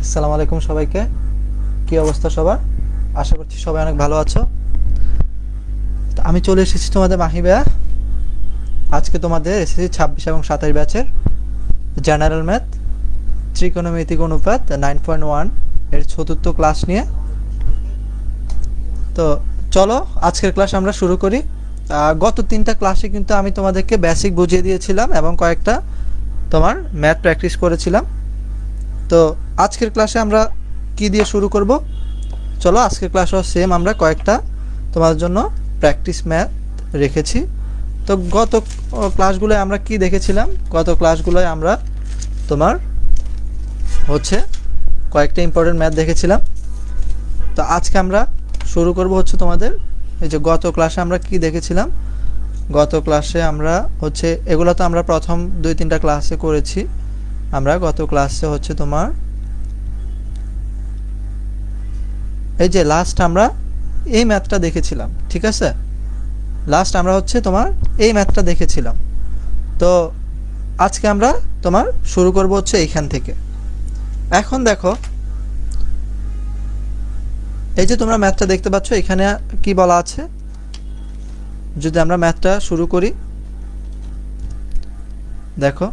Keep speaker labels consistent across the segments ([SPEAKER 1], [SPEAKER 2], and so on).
[SPEAKER 1] আসসালামু আলাইকুম সবাইকে। কি অবস্থা সবার? আশা করছি সবাই অনেক ভালো আছো। তো আমি চলে এসেছি তোমাদের মাহি ভাইয়া। আজকে তোমাদের এসেছি 26 এবং 27 ব্যাচের জেনারেল ম্যাথ ত্রিকোণমিতিক অনুপাত 9.1 এর চতুর্থ ক্লাস নিয়ে। তো চলো আজকের ক্লাস আমরা শুরু করি। গত 3টা ক্লাসে কিন্তু আমি তোমাদেরকে বেসিক বুঝিয়ে দিয়েছিলাম এবং কয়েকটা তোমার ম্যাথ প্র্যাকটিস করেছিলাম। তো আজকের ক্লাসে আমরা কি দিয়ে শুরু করব? চলো আজকের ক্লাসও সেম আমরা কয়েকটা তোমাদের জন্য প্র্যাকটিস ম্যাথ রেখেছি। তো গত ক্লাসগুলোয় আমরা কি দেখেছিলাম? গত ক্লাসগুলোয় আমরা তোমার হচ্ছে কয়েকটা ইম্পর্টেন্ট ম্যাথ দেখেছিলাম। তো আজকে আমরা শুরু করব হচ্ছে তোমাদের এই যে গত ক্লাসে আমরা কি দেখেছিলাম। গত ক্লাসে আমরা হচ্ছে এগুলো তো আমরা প্রথম 2-3টা ক্লাসে করেছি। আমরা গত ক্লাসে হচ্ছে তোমার এই যে লাস্ট আমরা এই ম্যাথটা দেখেছিলাম, ঠিক আছে? লাস্ট আমরা হচ্ছে তোমার এই ম্যাথটা দেখেছিলাম। তো আজকে আমরা তোমার শুরু করব হচ্ছে এইখান থেকে। এখন দেখো এই যে তোমরা ম্যাথটা দেখতে পাচ্ছ, এখানে কি বলা আছে? যদি আমরা ম্যাথটা শুরু করি, দেখো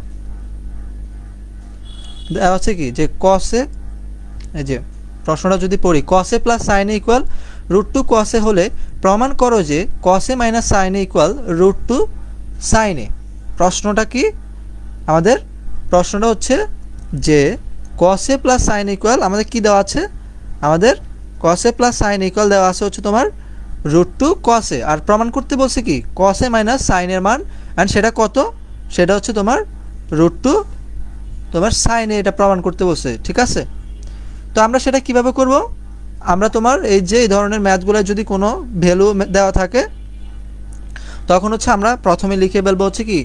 [SPEAKER 1] দেওয়া আছে কি যে কসে, এই যে প্রশ্নটা যদি পড়ি, কসে প্লাস সাইন ইকুয়াল √2 কসে হলে প্রমাণ করো যে কসে মাইনাস সাইন ইকুয়াল √2 সাইনে। প্রশ্নটা কি আমাদের? প্রশ্নটা হচ্ছে যে কসে প্লাস সাইন ইকুয়াল আমাদের কি দেওয়া আছে? আমাদের কসে প্লাস সাইন ইকুয়াল দেওয়া আছে হচ্ছে তোমার √2 কসে, আর প্রমাণ করতে বলছে কি কসে মাইনাস সাইনের মান, অ্যান্ড সেটা কত? সেটা হচ্ছে তোমার √2 তোমার সাইনে, এটা প্রমাণ করতে বলছে, ঠিক আছে? তো আমরা সেটা কিভাবে করব? আমরা তোমার এই যে এই ধরনের ম্যাথগুলো যদি কোনো ভ্যালু দেওয়া থাকে তখন হচ্ছে আমরা প্রথমে লিখে ফেলবো হচ্ছে কি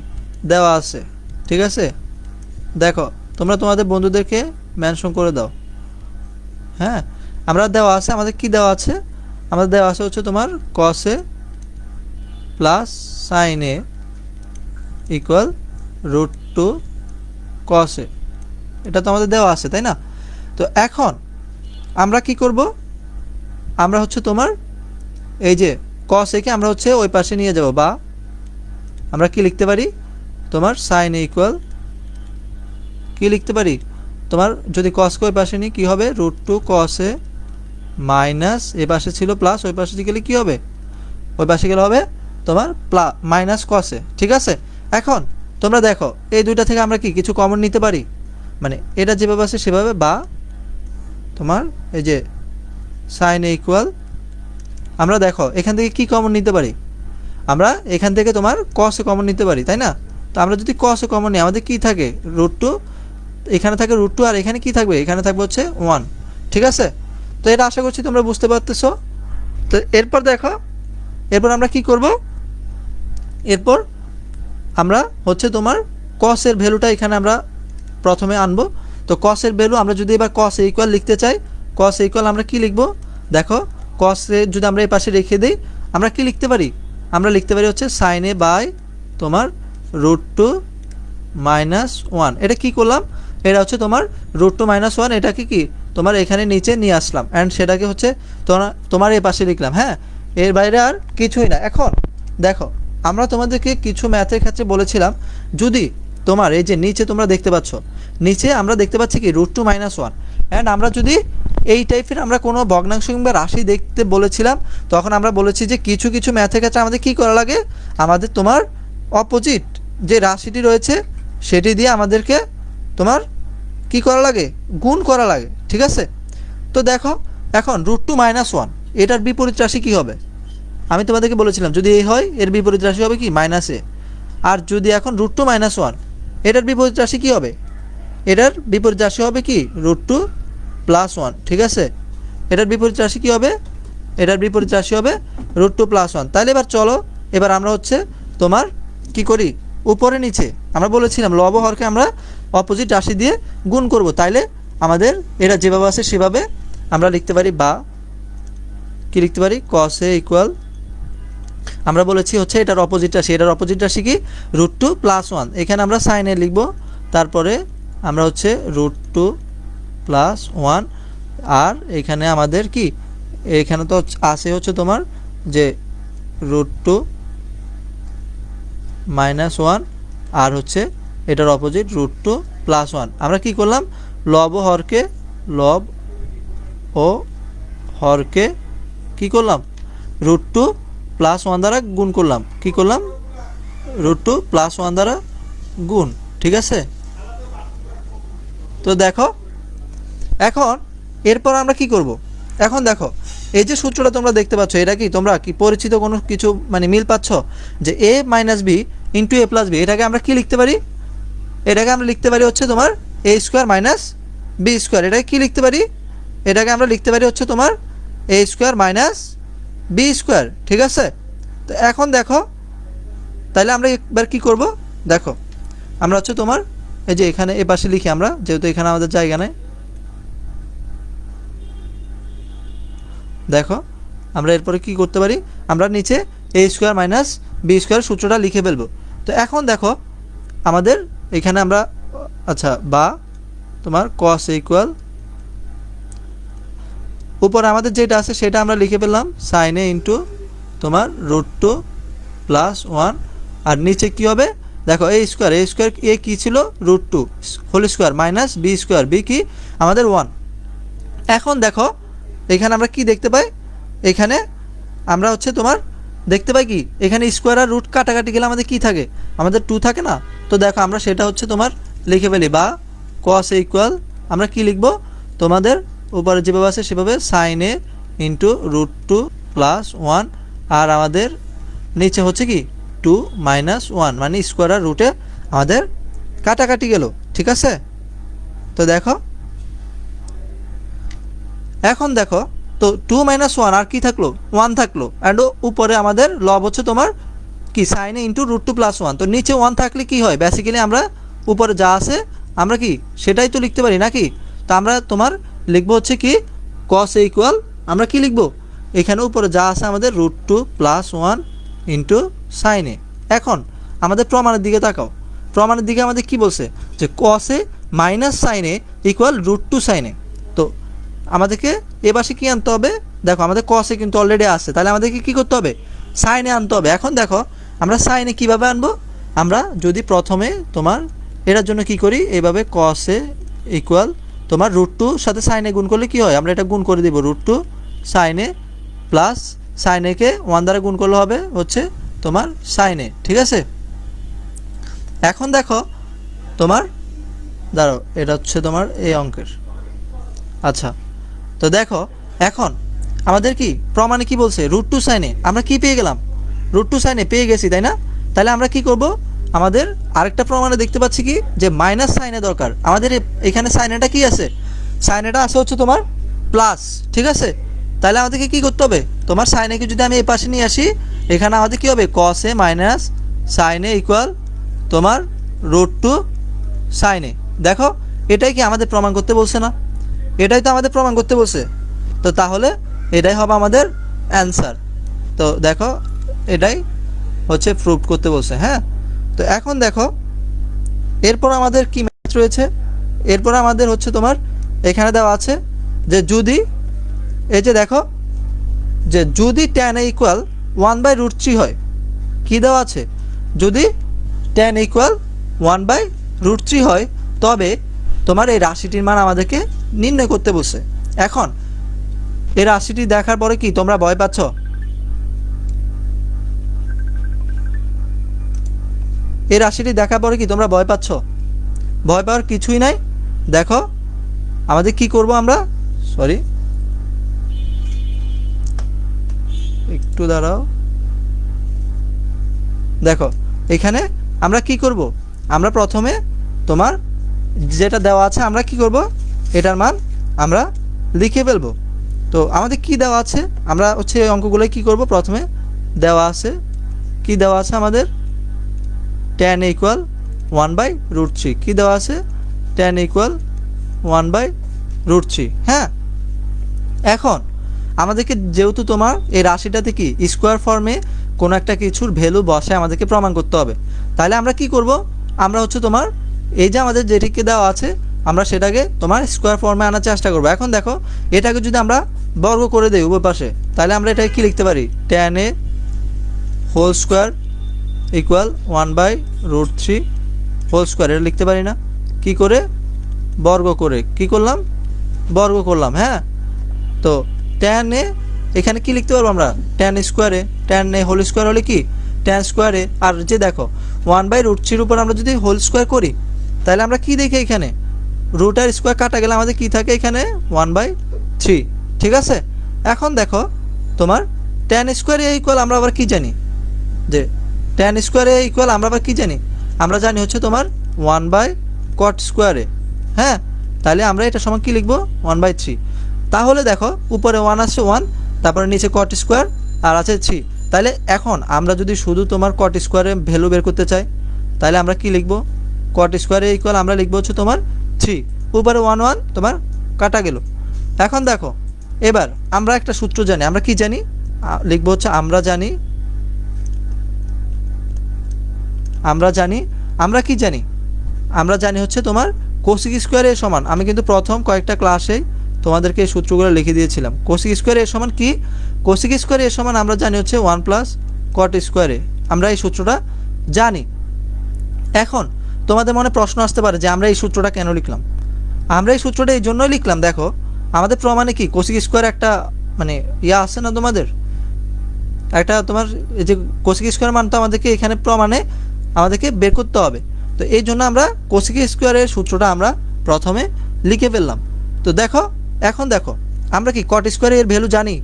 [SPEAKER 1] দেওয়া আছে, ঠিক আছে? দেখো তোমরা তোমাদের বন্ধুদেরকে মেনশন করে দাও। হ্যাঁ, আমরা দেওয়া আছে, আমাদের কি দেওয়া আছে? আমাদের দেওয়া আছে হচ্ছে তোমার কসে প্লাস সাইনে ইকুয়াল √2 কসে। এটা তো আমাদের দেওয়া আছে, তাই না? তো এখন আমরা কি করব? আমরা হচ্ছে তোমার এই যে কস একে আমরা হচ্ছে ওই পাশে নিয়ে যাব, বা আমরা কি লিখতে পারি? তোমার সাইন ইকুয়াল কি লিখতে পারি? তোমার যদি কসকে ওই পাশে নিই কি হবে? √2 কসে মাইনাস এ পাশে ছিল প্লাস, ওই পাশে গেলে কি হবে? ওই পাশে গেলে হবে তোমার মাইনাস কসে, ঠিক আছে? এখন তোমরা দেখো এই দুইটা থেকে আমরা কি কিছু কমন নিতে পারি, মানে এটা যেভাবে আছে সেভাবে, বা তোমার এই যে সাইন ইকুয়াল আমরা দেখো এখান থেকে কি কমন নিতে পারি? আমরা এখান থেকে তোমার কসে কমন নিতে পারি, তাই না? তো আমরা যদি কসে কমন নিই আমাদের কি থাকে? √2, এখানে থাকে √2, আর এখানে কি থাকবে? এখানে থাকবে হচ্ছে 1, ঠিক আছে? তো এটা আশা করছি তোমরা বুঝতে পারতেছো। তো এরপর দেখো, এরপর আমরা কি করব? এরপর আমরা হচ্ছে তোমার কসের ভ্যালুটা এখানে আমরা প্রথমে আনবো। তো কসের ভ্যালু আমরা যদি এবার কস ইকুয়াল লিখতে চাই, কস ইকুয়াল আমরা কি লিখবো? দেখো কসে যদি আমরা এই পাশে রেখে দিই আমরা কি লিখতে পারি? আমরা লিখতে পারি হচ্ছে সাইন এ বাই তোমার √2 মাইনাস 1। এটা কি করলাম? এটা হচ্ছে তোমার √2 মাইনাস 1, এটাকে কি তোমার এখানে নিচে নিয়ে আসলাম, অ্যান্ড সেটাকে হচ্ছে তোমার এই পাশে লিখলাম। হ্যাঁ, এর বাইরে আর কিছুই না। এখন দেখো আমরা তোমাদেরকে কিছু ম্যাথের ক্ষেত্রে বলেছিলাম, যদি তোমার এই যে নিচে তোমরা দেখতে পাচ্ছ, নিচে আমরা দেখতে পাচ্ছি কি √2 মাইনাস 1, অ্যান্ড আমরা যদি এই টাইপের আমরা কোনো ভগ্নাংশ কিংবা রাশি দেখতে বলেছিলাম, তখন আমরা বলেছি যে কিছু কিছু ম্যাথের ক্ষেত্রে আমাদের কি করা লাগে? আমাদের তোমার অপোজিট যে রাশিটি রয়েছে সেটি দিয়ে আমাদেরকে তোমার কি করা লাগে? গুণ করা লাগে, ঠিক আছে? তো দেখো এখন √2 মাইনাস 1 এটার বিপরীত রাশি কি হবে? আমি তোমাদেরকে বলেছিলাম যদি এই হয় এর বিপরীত রাশি হবে কি মাইনাস এ, আর যদি এখন √2 মাইনাস 1 এটার বিপরীত রাশি কি হবে? এটার বিপরীত রাশি হবে কি √2 প্লাস 1, ঠিক আছে? এটার বিপরীত রাশি কি হবে? এটার বিপরীত রাশি হবে √2 প্লাস 1। তাহলে এবার চলো এবার আমরা হচ্ছে তোমার কি করি? উপরে নিচে আমরা বলেছিলাম লব হরকে আমরা অপোজিট রাশি দিয়ে গুণ করব, তাইলে আমাদের এটা যেভাবে আছে সেভাবে আমরা লিখতে পারি, বা কি লিখতে পারি? কস এ ইকুয়াল আমরা বলেছি হচ্ছে এটার অপোজিট রাশি, এটার অপোজিট রাশি কি √2 প্লাস 1। এখানে আমরা সাইনে লিখব, তারপরে আমরা হচ্ছে √2 প্লাস 1 আর এখানে আমাদের কি এখানে তো আছে হচ্ছে তোমার যে √2 -1 আর হচ্ছে এটার অপোজিট √2 + 1। আমরা কি করলাম লব ও হরকে কি করলাম √2 + 1 দ্বারা গুণ করলাম। কি করলাম √2 + 1 দ্বারা গুণ। ঠিক আছে, তো দেখো এখন এরপর আমরা কি করব। এখন দেখো এই যে সূত্রটা তোমরা দেখতে পাচ্ছ, এটা কি তোমরা কি পরিচিত কোনো কিছু মানে মিল পাচ্ছ যে a - b * a + b। এটাকে আমরা কি লিখতে পারি, এটাকে আমরা লিখতে পারি হচ্ছে তোমার a² - b²। এটাকে কি লিখতে পারি, এটাকে আমরা লিখতে পারি হচ্ছে তোমার a² - b²। ঠিক আছে, তো এখন দেখো তাহলে আমরা একবার কি করব, দেখো আমরা হচ্ছে তোমার এই যে এখানে এ পাশে লিখি আমরা, যেহেতু এখানে আমাদের জায়গা নেই। দেখো আমরা এরপরে কি করতে পারি, আমরা নিচে a² - b² সূত্রটা লিখে ফেলবো। তো এখন দেখো আমাদের এখানে আমরা আচ্ছা বা তোমার cos ইকুয়াল উপরে আমাদের যেটা আছে সেটা আমরা লিখে ফেললাম sin a ইন্টু তোমার √2 + 1 আর নিচে কি হবে দেখো a² এ কি ছিল √2 whole square minus b², b কি আমাদের 1। এখন দেখো এখানে আমরা কি দেখতে পাই, এখানে আমরা হচ্ছে তোমার দেখতে পাই কি এখানে স্কয়ার আর রুট কাটাকাটি গেলে আমাদের কি থাকে, আমাদের 2 থাকে না। তো দেখো আমরা সেটা হচ্ছে তোমার লিখে ফেলি বা cos a ইকুয়াল আমরা কি লিখব, তোমাদের উপরে যেভাবে আছে সেভাবে sin a ইন্টু √2 + 1 আর আমাদের নিচে হচ্ছে কি 2 - 1 মানে স্কয়ার আর রুটে আমাদের কাটাকাটি গেল। ঠিক আছে, তো দেখো এখন দেখো তো 2 - 1 আর কি থাকলো 1 থাকলো অ্যান্ড উপরে আমাদের লব হচ্ছে তোমার কি sin a ইন্টু √2 + 1। তো নিচে 1 থাকলে কি হয়, বেসিক্যালি আমরা উপরে যা আছে আমরা কি সেটাই তো লিখতে পারি নাকি। তো আমরা তোমার লিখবো হচ্ছে কি cos a ইকুয়াল আমরা কি লিখবো এখানে উপরে যা আছে আমাদের √2 + 1 ইন্টু sin a। এখন আমাদের প্রমাণের দিকে তাকাও, প্রমাণের দিকে আমাদের কি বলছে যে cos a - sin a equal √2 sin a। তো আমাদেরকে এ পাশে কি আনতে হবে, দেখো আমাদের cos a কিন্তু অলরেডি আছে, তাহলে আমাদেরকে কি করতে হবে sin a আনতে হবে। এখন দেখো আমরা sin a কীভাবে আনবো, আমরা যদি প্রথমে তোমার এটার জন্য কি করি এইভাবে cos a ইকুয়াল তোমার √2 সাথে sin a গুণ করলে কি হয়, আমরা এটা গুণ করে দিব √2 sin a plus sin a কে 1 দ্বারা গুণ করলে হবে হচ্ছে তোমার sin a। ঠিক আছে, এখন দেখো তোমার দাঁড়াও এটা হচ্ছে তোমার এই অঙ্কের। আচ্ছা তো দেখো এখন আমাদের কি প্রমাণে কি বলছে √2 sin a আমরা কি পেয়ে গেলাম √2 sin a পেয়ে গেছি তাই না। তাহলে আমরা কি করব, আমাদের আরেকটা প্রমাণে দেখতে পাচ্ছি কি যে মাইনাস sin a দরকার আমাদের, এখানে sin a টা কি আছে sin a টা আছে হচ্ছে তোমার প্লাস। ঠিক আছে, তাহলে আমাদেরকে কি করতে হবে, তোমার sin a কে যদি আমি এই পাশে নিয়ে আসি এখানে আমাদের কি হবে cos a minus sin a equal তোমার √2 sin a। দেখো এটাই কি আমাদের প্রমাণ করতে বলছে না, এটাই তো আমাদের প্রমাণ করতে বলছে। তো তাহলে এটাই হবে আমাদের অ্যান্সার। তো দেখো এটাই হচ্ছে প্রুভ করতে বলছে। হ্যাঁ, তো এখন দেখো এরপর আমাদের কি ম্যাথ রয়েছে, এরপর আমাদের হচ্ছে তোমার এখানে দেওয়া আছে যে যদি এই যে দেখো যে যদি tan a ইকুয়াল 1/√3 হয়, কি দেওয়া আছে যদি tan a ইকুয়াল 1/√3 হয় তবে তোমার এই রাশিটির মান আমাদেরকে নির্ণয় করতে বলছে। এখন এই রাশিটি দেখার পরে কি তোমরা ভয় পাচ্ছ, এই রাশিটি দেখার পরে কি তোমরা ভয় পাচ্ছ, ভয় পাওয়ার কিছুই নাই। দেখো আমাদের কি করব, আমরা সরি একটু দাঁড়াও, দেখো এখানে আমরা কি করব, আমরা প্রথমে তোমার যেটা দেওয়া আছে আমরা কি করব এটার মান আমরা লিখে ফেলবো। তো আমাদের কি দেওয়া আছে, আমরা হচ্ছে এই অঙ্কগুলো কি করব, প্রথমে দেওয়া আছে কি দেওয়া আছে আমাদের tan a ইকুয়াল 1/√3, কি দেওয়া আছে tan a ইকুয়াল 1/√3। হ্যাঁ, এখন আমাদেরকে যেহেতু তোমার এই রাশিটাতে কি স্কোয়ার ফর্মে কোনো একটা কিছুর ভ্যালু বসে আমাদেরকে প্রমাণ করতে হবে, তাহলে আমরা কি করব, আমরা হচ্ছে তোমার এই যে আমাদের যেটিকে দেওয়া আছে আমরা সেটাকে তোমার স্কোয়ার ফর্মে আনার চেষ্টা করবো। এখন দেখো এটাকে যদি আমরা বর্গ করে দেই উভয় পাশে, তাহলে আমরা এটাকে কী লিখতে পারি, tan a whole square equal 1/√3 whole square, এটা লিখতে পারি না? কি করে? বর্গ করে। কি করলাম? বর্গ করলাম। হ্যাঁ, তো tan a এখানে কি লিখতে পারবো আমরা, tan স্কোয়ারে, tan a হোল স্কোয়ার হলে কি tan স্কোয়ারে। আর যে দেখো 1/√3 উপর আমরা যদি হোল স্কোয়ার করি, তাহলে আমরা কি দেখি এখানে রুট আর স্কোয়ার কাটা গেলে আমাদের কি থাকে এখানে 1/3। ঠিক আছে, এখন দেখো তোমার tan স্কোয়ার a ইকুয়াল আমরা আবার কি জানি, যে tan স্কোয়ার a ইকুয়াল আমরা আবার কি জানি, আমরা জানি হচ্ছে তোমার 1/cot স্কোয়ারে। হ্যাঁ, তাহলে আমরা এটা সমান কি লিখবো 1/3। তাহলে দেখো উপরে 1 আছে 1, তারপরে নিচে cot স্কোয়ার আর আছে 3। তাহলে এখন আমরা যদি শুধু তোমার cot স্কোয়ারে ভ্যালু বের করতে চাই, তাহলে আমরা কি লিখবো, cot স্কোয়ারে ইকুয়াল আমরা লিখবো হচ্ছে তোমার 3, উপরে 1 1 তোমার কাটা গেল। এখন দেখো এবার আমরা একটা সূত্র জানি, আমরা কি জানি, লিখবো হচ্ছে আমরা জানি আমরা কি জানি, আমরা জানি হচ্ছে তোমার কোসিক স্কোয়ারে সমান, আমি কিন্তু প্রথম কয়েকটা ক্লাসে তোমাদেরকে এই সূত্রগুলো লিখে দিয়েছিলাম। কোসিক স্কোয়ারে সমান কি, কোসিক স্কোয়ারে সমান আমরা জানি হচ্ছে 1 + cot স্কোয়ারে, আমরা এই সূত্রটা জানি। এখন তোমাদের মনে প্রশ্ন আসতে পারে যে আমরা এই সূত্রটা কেন লিখলাম। আমরা এই সূত্রটা এই জন্যই লিখলাম, দেখো আমাদের প্রমাণে কি কোসিক স্কোয়ার একটা মানে ইয়া আছে না, তোমাদের একটা তোমার এই যে কোসিক স্কোয়ার মান তো আমাদেরকে এখানে প্রমাণে আমাদেরকে বের করতে হবে। তো এই জন্য আমরা কোসিক স্কোয়ারের সূত্রটা আমরা প্রথমে লিখে ফেললাম। তো দেখো এখন দেখো আমরা কি cot স্কোয়ারে এর ভ্যালু জানি,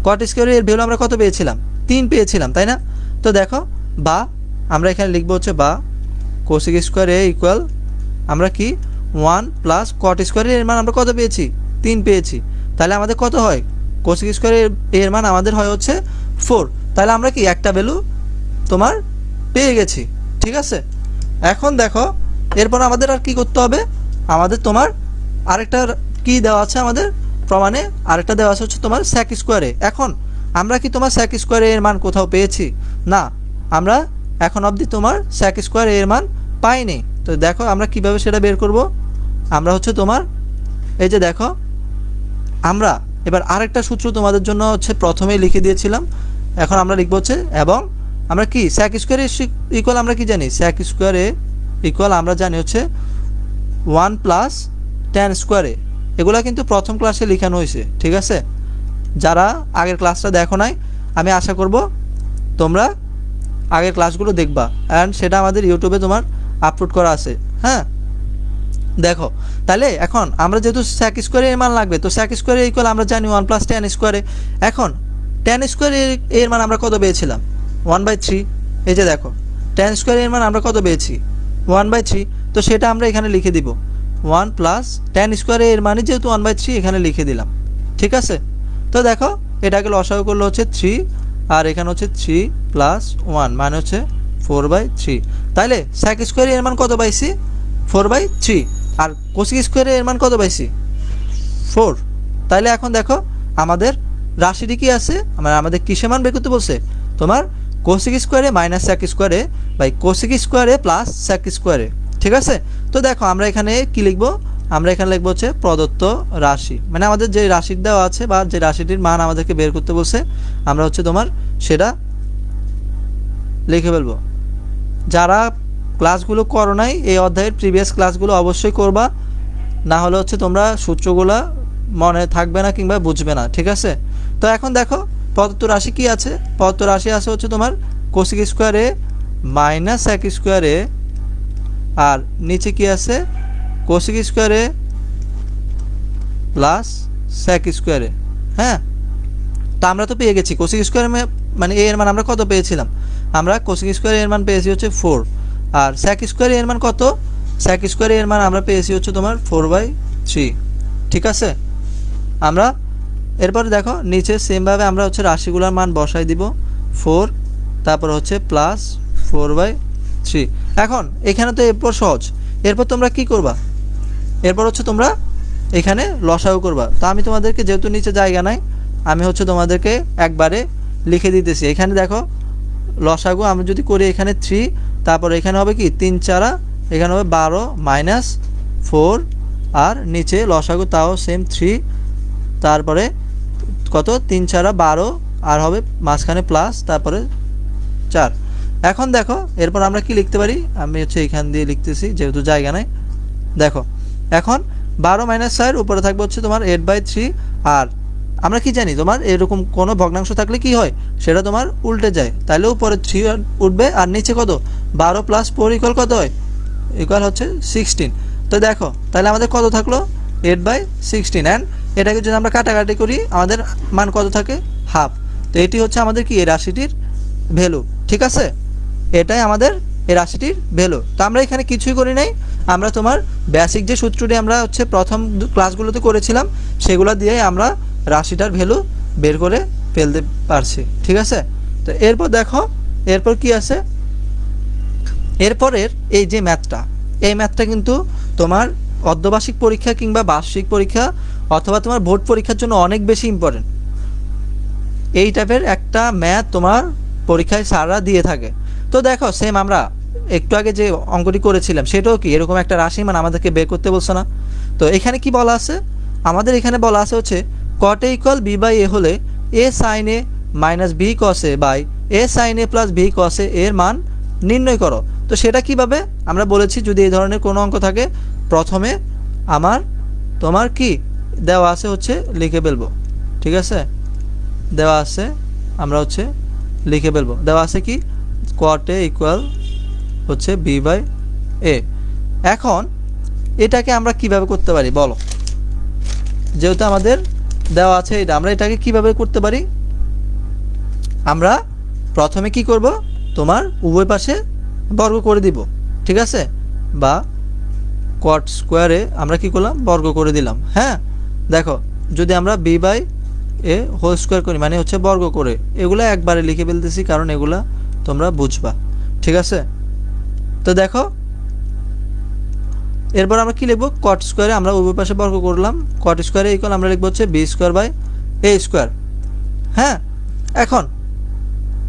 [SPEAKER 1] cot স্কোয়ারে এর ভ্যালু আমরা কত পেয়েছিলাম, 3 পেয়েছিলাম, তাই না? তো দেখো বা আমরা এখানে লিখবো হচ্ছে বা কোসিক স্কোয়ারে ইকুয়াল আমরা কি 1 + cot স্কোয়ারে এর মান আমরা কত পেয়েছি, 3 পেয়েছি। তাহলে আমাদের কত হয়, কোসিক স্কোয়ারে এর মান আমাদের হয় হচ্ছে 4। তাহলে আমরা কি একটা ভ্যালু তোমার পেয়ে গেছি। ঠিক আছে, এখন দেখো এরপর আমাদের আর কি করতে হবে, আমাদের তোমার আরেকটা কি দেওয়া আছে আমাদের প্রমাণে, আরেকটা দেওয়া আছে হচ্ছে তোমার sec স্কোয়ারে। এখন আমরা কি তোমার sec স্কোয়ারে এর মান কোথাও পেয়েছি? না, আমরা এখন অবধি তোমার sec স্কোয়ারে এর মান পাইনি। তো দেখো আমরা কিভাবে সেটা বের করব, আমরা হচ্ছে তোমার এই যে দেখো আমরা এবার আরেকটা সূত্র তোমাদের জন্য হচ্ছে প্রথমেই লিখে দিয়েছিলাম, এখন আমরা লিখবো হচ্ছে এবং আমরা কি sec স্কোয়ারে ইকুয়াল আমরা কি জানি, sec স্কোয়ারে ইকুয়াল আমরা জানি হচ্ছে 1 + tan স্কোয়ারে। এগুলা কিন্তু প্রথম ক্লাসে লেখানো হয়েছে। ঠিক আছে, যারা আগের ক্লাসটা দেখো নাই, আমি আশা করব তোমরা আগের ক্লাসগুলো দেখবা, অ্যান্ড সেটা আমাদের ইউটিউবে তোমার আপলোড করা আছে। হ্যাঁ, দেখো তাহলে এখন আমরা যেহেতু sec স্কোয়ারে এর মান লাগবে, তো sec স্কোয়ারে ইকুয়াল আমরা জানি 1 + tan স্কোয়ারে। এখন tan স্কোয়ারে এর মান আমরা কত পেয়েছিলাম, 1/3। এই যে দেখো tan স্কোয়ারে এর মান আমরা কত পেয়েছি, 1/3। তো সেটা আমরা এখানে লিখে দিব 1 + tan স্কোয়ারে এর মানে যেহেতু 1/3 এখানে লিখে দিলাম। ঠিক আছে, তো দেখো এটাকে লসাগু করলে হচ্ছে 3, আর এখানে হচ্ছে 3 + 1 মানে হচ্ছে 4/3। তাইলে sec স্কোয়ারে এর মান কত পাইছি, 4/3। আর কোসিক স্কোয়ারে এর মান কত পাইছি, 4। তাইলে এখন দেখো আমাদের রাশিটি কি আছে, আমাদের কিসের মান বের করতে বলছে, তোমার কোসিক স্কোয়ারে - sec স্কোয়ারে বাই কোসিক স্কোয়ারে প্লাস sec স্কোয়ারে। ঠিক আছে, তো দেখো আমরা এখানে কি লিখবো, আমরা এখানে লিখবো হচ্ছে প্রদত্ত রাশি, মানে আমাদের যে রাশি দেওয়া আছে বা যে রাশিটির মান আমাদেরকে বের করতে বলছে, আমরা হচ্ছে তোমার সেটা লিখে ফেলবো। যারা ক্লাসগুলো করো নাই এই অধ্যায়ের প্রিভিয়াস ক্লাসগুলো অবশ্যই করবা, না হলে হচ্ছে তোমরা সূত্রগুলো মনে থাকবে না কিংবা বুঝবে না। ঠিক আছে, তো এখন দেখো প্রদত্ত রাশি কি আছে, প্রদত্ত রাশি আছে হচ্ছে তোমার কোসিক স্কোয়ারে - sec স্কোয়ারে, আর নিচে কি আছে কোসিক স্কোয়ারে প্লাস sec স্কোয়ারে। হ্যাঁ, তো আমরা তো পেয়ে গেছি কোসিক স্কোয়ারে মানে এর মান আমরা কত পেয়েছিলাম, আমরা কোসিক স্কোয়ারে এর মান পেয়েছি হচ্ছে 4, আর sec স্কোয়ারে এর মান কত, sec স্কোয়ারে এর মান আমরা পেয়েছি হচ্ছে তোমার 4/3। ঠিক আছে, আমরা এরপরে দেখো নিচে সেমভাবে আমরা হচ্ছে রাশিগুলোর মান বসাই দিব, 4 তারপর হচ্ছে প্লাস 4/3। এখন এখানে তো এরপর সহজ, এরপর তোমরা কি করবা, এরপর হচ্ছে তোমরা এখানে লসাগু করবা। তো আমি তোমাদেরকে যেহেতু নিচে জায়গা নাই, আমি হচ্ছে তোমাদেরকে একবারে লিখে দিতেছি। এখানে দেখো লসাগু আমি যদি করি এখানে 3, তারপর এখানে হবে কি 3 4, এখানে হবে 12 - 4 আর নিচে লসাগু তাও সেম 3, তারপরে কত 3 4 12 আর হবে মাঝখানে প্লাস তারপরে 4। এখন দেখো এরপর আমরা কি লিখতে পারি, আমি হচ্ছে এখান দিয়ে লিখতেছি যেহেতু জায়গা নাই। দেখো এখন 12 - 4 উপরে থাকবে হচ্ছে তোমার 8/3। আর আমরা কি জানি তোমার এরকম কোনো ভগ্নাংশ থাকলে কি হয় সেটা তোমার উল্টে যায়, তাহলে উপরে 3 উঠবে আর নিচে কত 12 + 4 ইকুয়াল কত হয়, ইকুয়াল হচ্ছে 16। তো দেখো তাহলে আমাদের কত থাকলো 8/16। অ্যান্ড এটাকে যদি আমরা কাটাকাটি করি আমাদের মান কত থাকে হাফ। তো এটি হচ্ছে আমাদের কি এই রাশিটির ভ্যালু, ঠিক আছে, এটাই আমাদের এই রাশিটির ভ্যালু। তো আমরা এখানে কিছুই করি নাই, আমরা তোমার বেসিক যে সূত্রটি আমরা হচ্ছে প্রথম ক্লাসগুলোতে করেছিলাম সেগুলো দিয়ে আমরা রাশিটার ভ্যালু বের করে ফেলতে পারছি, ঠিক আছে। তো এরপর দেখো এরপর কি আছে, এরপরের এই যে ম্যাথটা, এই ম্যাথটা কিন্তু তোমার অর্ধবার্ষিক পরীক্ষা কিংবা বার্ষিক পরীক্ষা অথবা তোমার বোর্ড পরীক্ষার জন্য অনেক বেশি ইম্পর্টেন্ট। এই টাইপের একটা ম্যাথ তোমার পরীক্ষায় স্যাররা দিয়ে থাকে। তো দেখো সেম আমরা একটু আগে যে অঙ্কটি করেছিলাম সেটাও কি এরকম একটা রাশি মান আমাদেরকে বের করতে বলছে না। তো এখানে কি বলা আছে, আমাদের এখানে বলা আছে হচ্ছে cot a = b/a হলে a sin a - b cos a a sin a + b cos a এর মান নির্ণয় করো। তো সেটা কিভাবে আমরা বলেছি, যদি এই ধরনের কোনো অঙ্ক থাকে প্রথমে আমার তোমার কি দেওয়া আছে হচ্ছে লিখে ফেলবো, ঠিক আছে, দেওয়া আছে আমরা হচ্ছে লিখে ফেলবো, দেওয়া আছে কি cot a = হচ্ছে b/a। এখন এটাকে আমরা কিভাবে করতে পারি বলো, যেহেতু আমাদের দেওয়া আছে এটা, আমরা এটাকে কিভাবে করতে পারি, আমরা প্রথমে কি করব তোমার উভয় পাশে বর্গ করে দিব, ঠিক আছে, বা cot স্কোয়ারে আমরা কি করলাম বর্গ করে দিলাম। হ্যাঁ দেখো যদি আমরা b/a হোল স্কোয়ার করি মানে হচ্ছে বর্গ করে, এগুলো একবারে লিখে ফেলতেছি কারণ এগুলা তোমরা বুঝবা, ঠিক আছে। তো দেখো এরপর আমরা কি লিখবো, cot স্কোয়ারে আমরা উভয় পাশে বর্গ করলাম, cot স্কোয়ারে ইকুয়াল আমরা লিখবো হচ্ছে b²/a²। হ্যাঁ এখন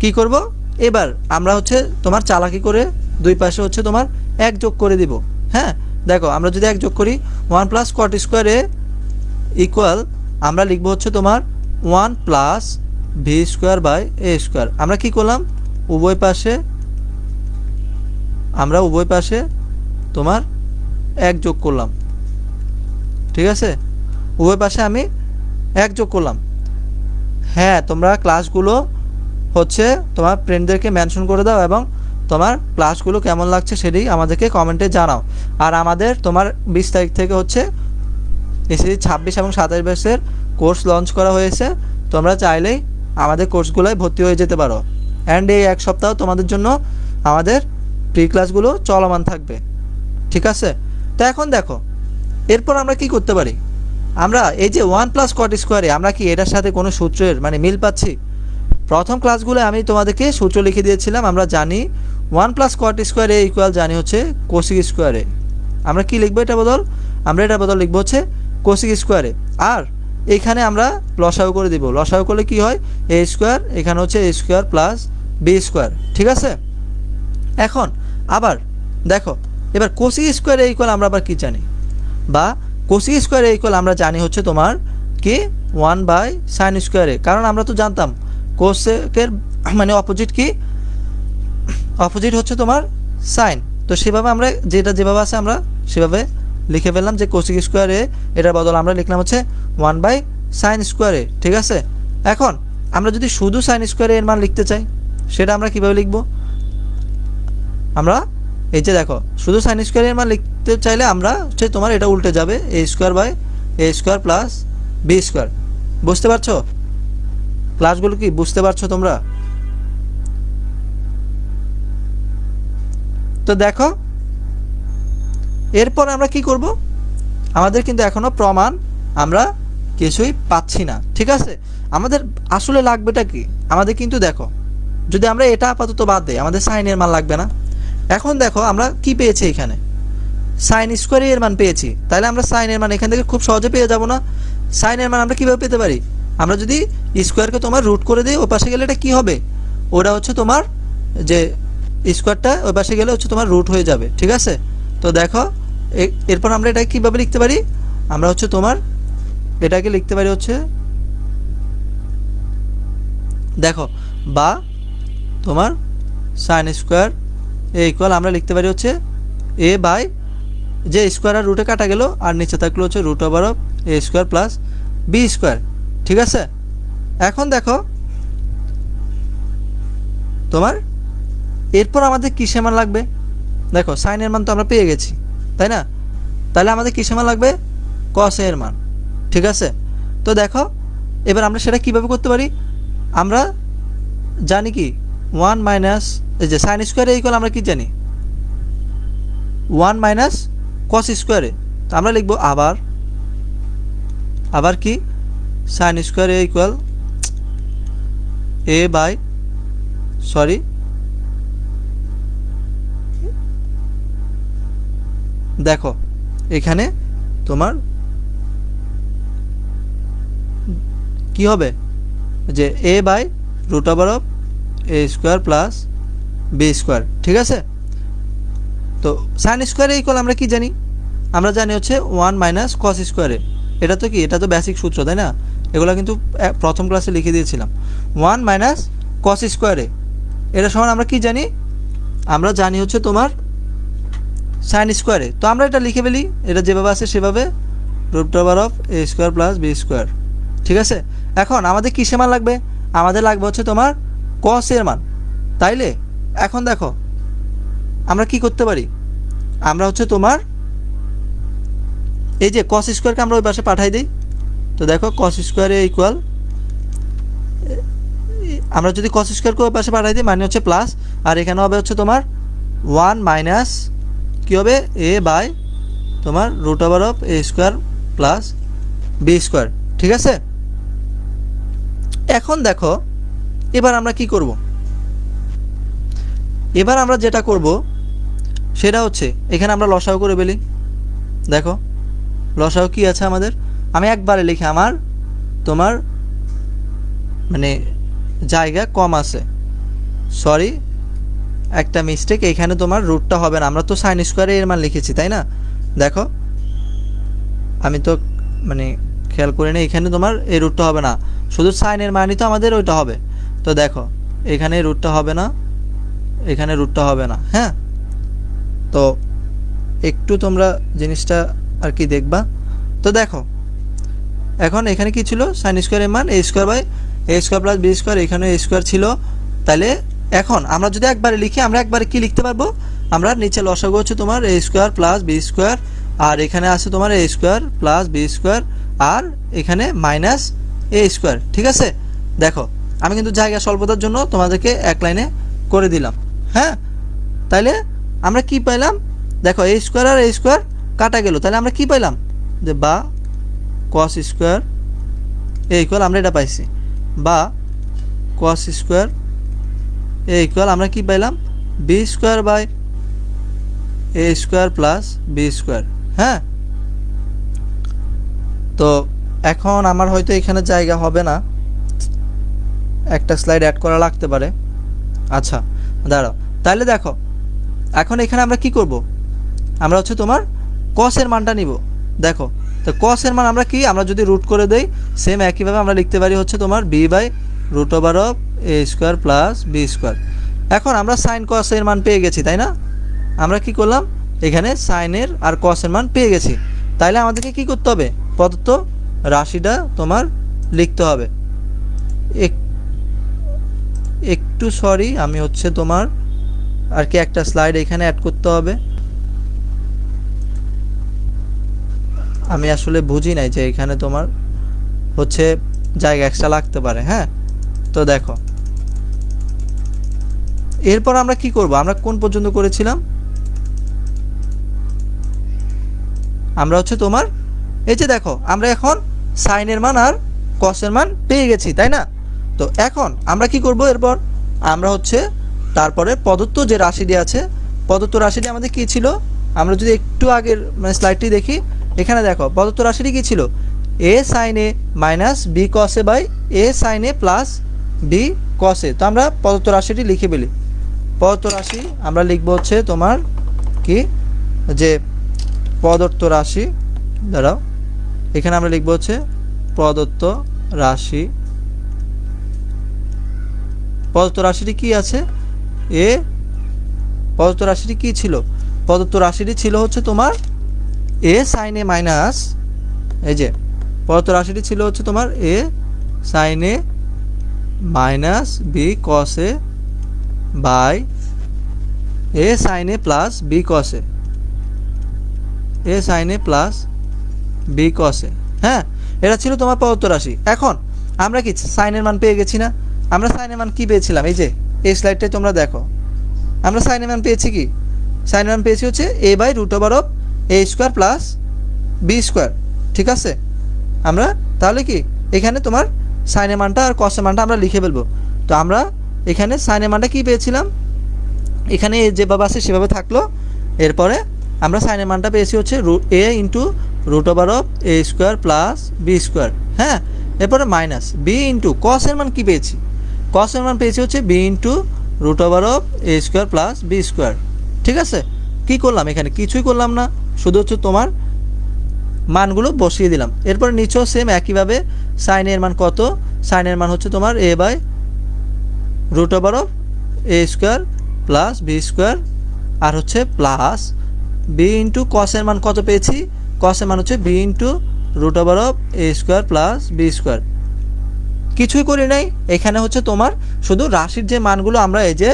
[SPEAKER 1] কি করব, এবার আমরা হচ্ছে তোমার চালাকি করে দুই পাশে হচ্ছে তোমার 1 যোগ করে দিব। হ্যাঁ দেখো আমরা যদি 1 যোগ করি 1 + cot স্কোয়ারে ইকুয়াল আমরা লিখবো হচ্ছে তোমার 1 + b²/a²। আমরা কি করলাম উভয় পাশে তোমার 1 যোগ করলাম, ঠিক আছে, উভয় পাশে আমি 1 যোগ করলাম। হ্যাঁ তোমরা ক্লাসগুলো হচ্ছে তোমার ফ্রেন্ডদেরকে মেনশন করে দাও এবং তোমার ক্লাসগুলো কেমন লাগছে সেটাই আমাদেরকে কমেন্টে জানাও। আর আমাদের তোমার 20 তারিখ থেকে হচ্ছে এসএসসি 26 এবং 27 ব্যাচের কোর্স লঞ্চ করা হয়েছে, তোমরা চাইলেই আমাদের কোর্সগুলোয় ভর্তি হয়ে যেতে পারো। অ্যান্ড এই 1 সপ্তাহ তোমাদের জন্য আমাদের প্রি ক্লাসগুলো চলমান থাকবে, ঠিক আছে। তো এখন দেখো এরপর আমরা কি করতে পারি, আমরা এই যে 1 + cot স্কোয়ারে আমরা কি এটার সাথে কোনো সূত্রের মানে মিল পাচ্ছি। প্রথম ক্লাসগুলো আমি তোমাদেরকে সূত্র লিখে দিয়েছিলাম, আমরা জানি 1 + cot স্কোয়ারে ইকুয়াল জানি হচ্ছে কোসিক স্কোয়ারে। আমরা কি লিখবো এটা বদল, আমরা এটা বদল লিখবো হচ্ছে কোসিক স্কোয়ারে। আর এইখানে আমরা লসাগু করে দিব, লসাগু করলে কি হয় a², এখানে হচ্ছে a² + b², ঠিক আছে। এখন আবার দেখো এবার কোসিক স্কোয়ারে ইকুয়াল আমরা আবার কি জানি, বা কোসিক স্কোয়ারে ইকুয়াল আমরা জানি হচ্ছে তোমার কি 1/sin স্কোয়ারে, কারণ আমরা তো জানতাম কোসেকের মানে অপোজিট কি, অপোজিট হচ্ছে তোমার সাইন। তো সেভাবে আমরা যেভাবে আছে আমরা সেভাবে লিখে ফেললাম যে কোসিক স্কোয়ারে এটার বদল আমরা লিখলাম হচ্ছে 1/sin স্কোয়ারে, ঠিক আছে। এখন আমরা যদি শুধু সাইন স্কোয়ারে এর মান লিখতে চাই সেটা আমরা কিভাবে লিখব, আমরা এই যে দেখো শুধু সাইন স্কোয়ারে এর মান লিখতে চাইলে আমরা হচ্ছে তোমার এটা উল্টে যাবে a² + b²। বুঝতে পারছো ক্লাসগুলো কি বুঝতে পারছো তোমরা। তো দেখো এরপর আমরা কি করব, আমাদের কিন্তু এখনো প্রমাণ আমরা কিছুই পাচ্ছি না, ঠিক আছে। আমাদের আসলে লাগবেটা কি, আমাদের কিন্তু দেখো যদি আমরা এটা আপাতত বাদ দেই আমাদের সাইনের মান লাগবে না। এখন দেখো আমরা কি পেয়েছি, এখানে সাইন স্কোয়ারে এর মান পেয়েছি, তাহলে আমরা সাইনের মান এখান থেকে খুব সহজে পেয়ে যাব না। সাইনের মান আমরা কিভাবে পেতে পারি, আমরা যদি স্কোয়ারকে তোমার রুট করে দিই ওই পাশে গেলে এটা কি হবে, ওটা হচ্ছে তোমার যে স্কোয়ারটা ওই পাশে গেলে হচ্ছে তোমার রুট হয়ে যাবে, ঠিক আছে। তো দেখো এরপর আমরা এটা কীভাবে লিখতে পারি, আমরা হচ্ছে তোমার এটাকে লিখতে পারি হচ্ছে দেখো বা তোমার সাইন স্কোয়ার এ ইকুয়াল আমরা লিখতে পারি হচ্ছে এ বাই যে স্কোয়ার আর রুটে কাটা গেল আর নিচে থাকলো হচ্ছে root over of a square plus b square. ঠিক আছে, এখন দেখো তোমার এরপর আমাদের কিসের মান লাগবে, দেখো সাইনের মান তো আমরা পেয়ে গেছি তাই না, তাহলে আমাদের কিসের মান লাগবে, কস এর মান। ঠিক আছে, তো দেখো এবার আমরা সেটা কিভাবে করতে পারি, আমরা জানি কি 1 মাইনাস এই যে সাইন স্কোয়ারে ইকুয়াল আমরা কি জানি 1 মাইনাস কস স্কোয়ারে, তো আমরা লিখবো আবার কি সাইন স্কোয়ারে ইকুয়াল এ বাই সরি দেখো এখানে তোমার কি হবে যে a by root over of a square plus b square. ঠিক আছে, তো সাইন স্কোয়ারে ইকুয়াল আমরা কি জানি, আমরা জানি হচ্ছে 1 মাইনাস কস স্কোয়ারে, এটা তো কি এটা তো বেসিক সূত্র তাই না, এগুলো কিন্তু প্রথম ক্লাসে লিখে দিয়েছিলাম। 1 মাইনাস কস স্কোয়ারে এটা সমান আমরা কি জানি, আমরা জানি হচ্ছে তোমার সাইন স্কোয়ারে, তো আমরা এটা লিখে ফেলি, এটা যেভাবে আছে সেভাবে root over of a square plus b square. ঠিক আছে, এখন আমাদের কিসের মান লাগবে, আমাদের লাগবে হচ্ছে তোমার কস এর মান, তাইলে এখন দেখো আমরা কি করতে পারি, আমরা হচ্ছে তোমার এই যে কস স্কোয়ারকে আমরা ওই পাশে পাঠাই দিই, তো দেখো কস স্কোয়ারে ইকুয়াল আমরা যদি কস স্কোয়ারকে ওই পাশে পাঠাই দিই মানে হচ্ছে প্লাস, আর এখানে হবে হচ্ছে তোমার 1 মাইনাস কী হবে এ বাই তোমার root over of a square plus b square. ঠিক আছে, এখন দেখো এবার আমরা কি করব, এবার আমরা যেটা করব সেটা হচ্ছে এখানে আমরা লসাগু করে ফেলি, দেখো লসাগু কি আছে আমাদের, আমি একবারে লিখি আমার তোমার মানে জায়গা কম আছে, সরি একটা মিস্টেক, এখানে তোমার রুটটা হবে না, আমরা তো সাইন স্কোয়ারে এর মান লিখেছি তাই না, দেখো আমি তো মানে খেয়াল করি না, এখানে তোমার এই রুটটা হবে না, শুধু সাইনের মানই তো আমাদের ওইটা হবে, তো দেখো এখানে রুটটা হবে না, এখানে রুটটা হবে না। হ্যাঁ, তো একটু তোমরা জিনিসটা আর কি দেখবা, তো দেখো এখন এখানে কি ছিল সাইন স্কোয়ারের মান a square by a square plus b square, এখানে এ স্কোয়ার ছিল, তাহলে এখন আমরা যদি একবারে লিখি আমরা একবারে কি লিখতে পারবো, আমরা নিচে লসাগু হচ্ছে তোমার a square plus b square, আর এখানে আছে তোমার a square plus b square, আর এখানে মাইনাস এ স্কোয়ার। ঠিক আছে, দেখো আমি কিন্তু জায়গা স্বল্পতার জন্য তোমাদেরকে এক লাইনে করে দিলাম। হ্যাঁ, তাইলে আমরা কি পাইলাম, দেখো a square R A square কাটা গেল, তাহলে আমরা কি পাইলাম যে বা কস স্কোয়ার এ ইকুয়াল আমরা এটা পাইছি, বা কস স্কোয়ার এ ইকুয়াল আমরা কি পাইলাম b square by a square plus b square. হ্যাঁ, তো এখন আমার হয়তো এখানে জায়গা হবে না, একটা স্লাইড অ্যাড করা লাগতে পারে। আচ্ছা দাঁড়াও, তাহলে দেখো এখন এখানে আমরা কি করব, আমরা হচ্ছে তোমার কসের মানটা নিব, দেখো তো কসের মান আমরা কি, আমরা যদি রুট করে দেই সেম একইভাবে আমরা লিখতে পারি হচ্ছে তোমার b by root over of a square plus b square. এখন আমরা সাইন কসের মান পেয়ে গেছি তাই না, আমরা কি করলাম এখানে সাইনের আর কসের মান পেয়ে গেছি, তাইলে আমাদেরকে কি করতে হবে, প্রদত্ত রাশিটা তোমার লিখতে হবে। একটু সরি, আমি হচ্ছে তোমার আর কি একটা স্লাইড এখানে অ্যাড করতে হবে, আমি আসলে বুঝি নাই যে এখানে তোমার হচ্ছে জায়গা এক্সট্রা লাগতে পারে। হ্যাঁ, তো দেখো এরপর আমরা কি করব, আমরা কোন পর্যন্ত করেছিলাম, আমরা হচ্ছে তোমার এই যে দেখো আমরা এখন সাইনের মান আর কসের মান পেয়ে গেছি তাই না, তো এখন আমরা কি করব, এরপর আমরা হচ্ছে তারপরে প্রদত্ত যে রাশিটি আছে, প্রদত্ত রাশিটি আমাদের কি ছিল, আমরা যদি একটু আগের মানে স্লাইডটি দেখি, এখানে দেখো প্রদত্ত রাশিটি কি ছিল a sine a minus b cos a by a sine a plus b cos a, তো আমরা প্রদত্ত রাশিটি লিখে ফেলি, প্রদত্ত রাশি আমরা লিখব হচ্ছে তোমার কি যে প্রদত্ত রাশি, দাঁড়াও, এখানে আমরা লিখব হচ্ছে প্রদত্ত রাশি। প্রদত্ত রাশিটি কি আছে? এ প্রদত্ত রাশিটি কি ছিল? প্রদত্ত রাশিটি ছিল হচ্ছে তোমার এ সাইন এ মাইনাস, এই যে প্রদত্ত রাশিটি ছিল হচ্ছে তোমার a sine a minus b cos a by a sine a plus b cos a, a sine a plus b cos a. হ্যাঁ, এটা ছিল তোমার প্রদত্ত রাশি। এখন আমরা কি সাইনের মান পেয়ে গেছি না? আমরা সাইনের মান কি পেয়েছিলাম? এই যে এই স্লাইডটাই তোমরা দেখো, আমরা সাইনের মান পেয়েছি কি? সাইনের মান পেয়েছি হচ্ছে a by root over of a square plus b square. ঠিক আছে, আমরা তাহলে কি এখানে তোমার সাইনের মানটা আর কসের মানটা আমরা লিখে ফেলবো। তো আমরা এখানে সাইনের মানটা কি পেয়েছিলাম? এখানে যেভাবে আছে সেভাবে থাকলো। এরপরে আমরা সাইনের মানটা পেয়েছি হচ্ছে a into root over of a square plus b square. হ্যাঁ, এরপরে মাইনাস বি ইন্টু কসের মান কি পেয়েছি? কসের মান পেয়েছি হচ্ছে b into root over of a square plus b square. ঠিক আছে, কি করলাম এখানে? কিছুই করলাম না, শুধু হচ্ছে তোমার মানগুলো বসিয়ে দিলাম। এরপরে নিচেও সেম একইভাবে সাইনের মান কত? সাইনের মান হচ্ছে তোমার a by root over of a square plus b square, আর হচ্ছে প্লাস বি ইন্টু কসের মান কত পেয়েছি? কসের মান হচ্ছে b into root over of a square plus b square. কিছুই করি নাই, এখানে হচ্ছে তোমার শুধু রাশির যে মানগুলো আমরা এই যে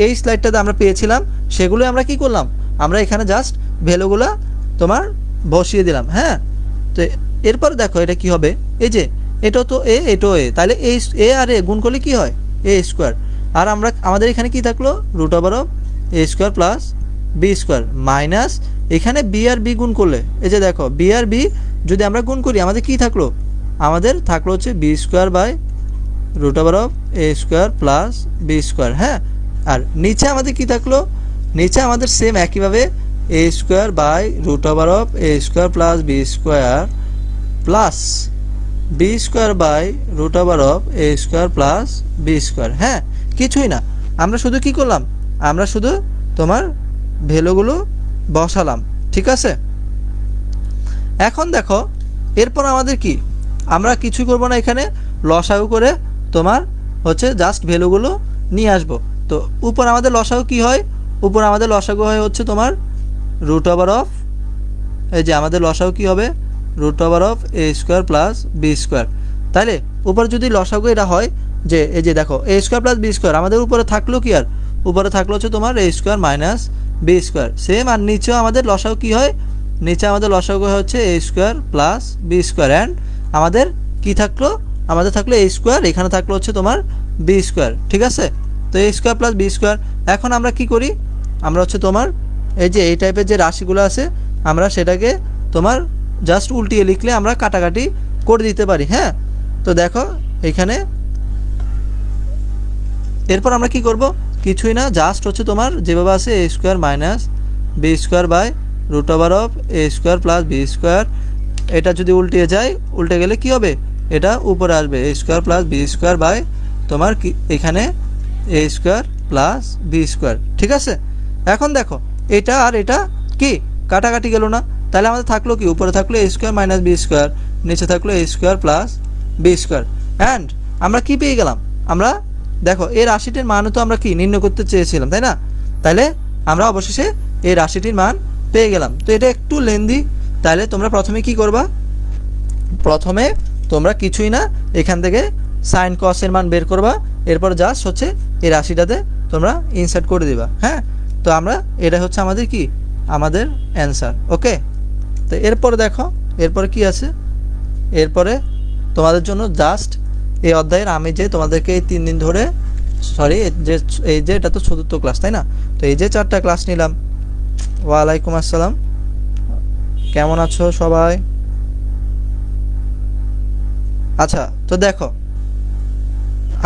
[SPEAKER 1] এই স্লাইডটাতে আমরা পেয়েছিলাম সেগুলো আমরা কি করলাম? আমরা এখানে জাস্ট ভ্যালুগুলো তোমার বসিয়ে দিলাম। হ্যাঁ, তো এরপর দেখো এটা কি হবে? এই যে এটাও তো এ, এটাও এ, তাহলে এই এ আর এ গুণ করলে কি হয়? এ স্কোয়ার। আর আমাদের এখানে কি থাকলো? Root over of a square plus b square minus এখানে বি আর বি গুণ করলে, এই যে দেখো বি আর বি যদি আমরা গুণ করি আমাদের কি থাকলো? আমাদের থাকলো হচ্ছে b square by root over of a square plus b square. হ্যাঁ, আর নিচে আমাদের কি থাকলো? নিচে আমাদের সেম একইভাবে a square by root over of a square plus b square plus b square by root over of a square plus b square. হ্যাঁ, কিছুই না, আমরা শুধু কি করলাম? আমরা শুধু তোমার ভ্যালুগুলো বসালাম। ঠিক আছে, এখন দেখো এরপর আমাদের কি? আমরা কিছুই করব না, এখানে লসাগু করে তোমার হচ্ছে জাস্ট ভ্যালুগুলো নিয়ে আসব। তো উপর আমাদের লসাগু কি হয়? উপর আমাদের লসাগু হয় হচ্ছে তোমার রুট ওভার অফ, এই যে আমাদের লসাগু কি হবে? Root over of a square plus b square. তাইলে উপর যদি লসাগু এটা হয় যে এই যে দেখো a square plus b square, আমাদের উপরে থাকলো কি? আর উপরে থাকলো হচ্ছে তোমার a square minus b square same. আর নিচেও আমাদের লসাগু কি হয়? নিচে আমাদের লসাগু হচ্ছে a square plus b square, and আমাদের কি থাকলো? আমাদের থাকলো এ স্কোয়ার, এখানে থাকলো হচ্ছে তোমার বি স্কোয়ার। ঠিক আছে, তো এ স্কোয়ার প্লাস বি স্কোয়ার। এখন আমরা কি করি? আমরা হচ্ছে তোমার এই যে এই টাইপের যে রাশিগুলো আছে আমরা সেটাকে তোমার জাস্ট উল্টিয়ে লিখলে আমরা কাটাকাটি করে দিতে পারি। হ্যাঁ, তো দেখো এখানে এরপর আমরা কি করব? কিছুই না, জাস্ট হচ্ছে তোমার যেভাবে আছে a square minus b square by root over of a square plus b square. এটা যদি উল্টে যায়, উল্টে গেলে কি হবে? এটা উপরে আসবে a square plus b square by তোমার কি এখানে a square plus b square. ঠিক আছে, এখন দেখো এটা আর এটা কি কাটাকাটি গেল না? তাহলে আমাদের থাকলো কি? উপরে থাকলো a square minus b square, নিচে থাকলো a square plus b square. And আমরা কি পেয়ে গেলাম? আমরা দেখো এই রাশিটির মানও তো আমরা কি নির্ণয় করতে চেয়েছিলাম, তাই না? তাহলে আমরা অবশেষে এই রাশিটির মান পেয়ে গেলাম। তো এটা একটু লেন্দি, তাহলে তোমরা প্রথমে কি করবা? প্রথমে তোমরা কিছুই না, এখান থেকে সাইন কসের মান বের করবা, এরপর জাস্ট হচ্ছে এই রাশিটাতে তোমরা ইনসার্ট করে দিবা। হ্যাঁ, তো আমরা এটা হচ্ছে আমাদের কি? আমাদের অ্যান্সার। ওকে, তো এরপরে দেখো এরপরে কি আছে? এরপরে তোমাদের জন্য জাস্ট এই অধ্যায়ের আমি যে তোমাদেরকে এই 3 দিন ধরে এই যে এটা তো 4th ক্লাস, তাই না? তো এই যে 4টা ক্লাস নিলাম। ওয়ালাইকুম আসসালাম, কেমন আছো সবাই? আচ্ছা, তো দেখো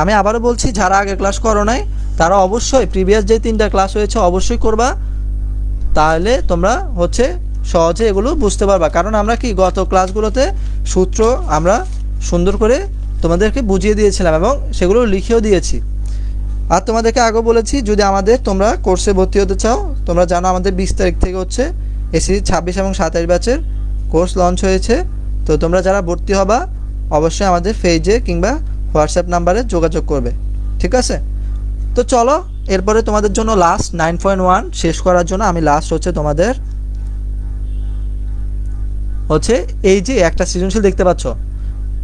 [SPEAKER 1] আমি আবারও বলছি, যারা আগে ক্লাস করো নাই তারা অবশ্যই প্রিভিয়াস যে 3টা ক্লাস হয়েছে অবশ্যই করবা, তাহলে তোমরা হচ্ছে সহজে এগুলো বুঝতে পারবা। কারণ আমরা কি গত ক্লাসগুলোতে সূত্র আমরা সুন্দর করে তোমাদেরকে বুঝিয়ে দিয়েছিলাম এবং সেগুলো লিখেও দিয়েছি। আর তোমাদেরকে আগেও বলেছি, যদি তোমরা কোর্সে ভর্তি হতে চাও, তোমরা জানো আমাদের 20 তারিখ থেকে হচ্ছে এসি 26 এবং 27 ব্যাচের কোর্স লঞ্চ হয়েছে। তো তোমরা যারা ভর্তি হবা অবশ্যই আমাদের পেজে কিংবা হোয়াটসঅ্যাপ নাম্বারে যোগাযোগ করবে, ঠিক আছে? তো চলো এরপরে তোমাদের জন্য লাস্ট 9.1 শেষ করার জন্য আমি লাস্ট হচ্ছে তোমাদের হচ্ছে এই যে একটা সৃজনশীল দেখতে পাচ্ছ,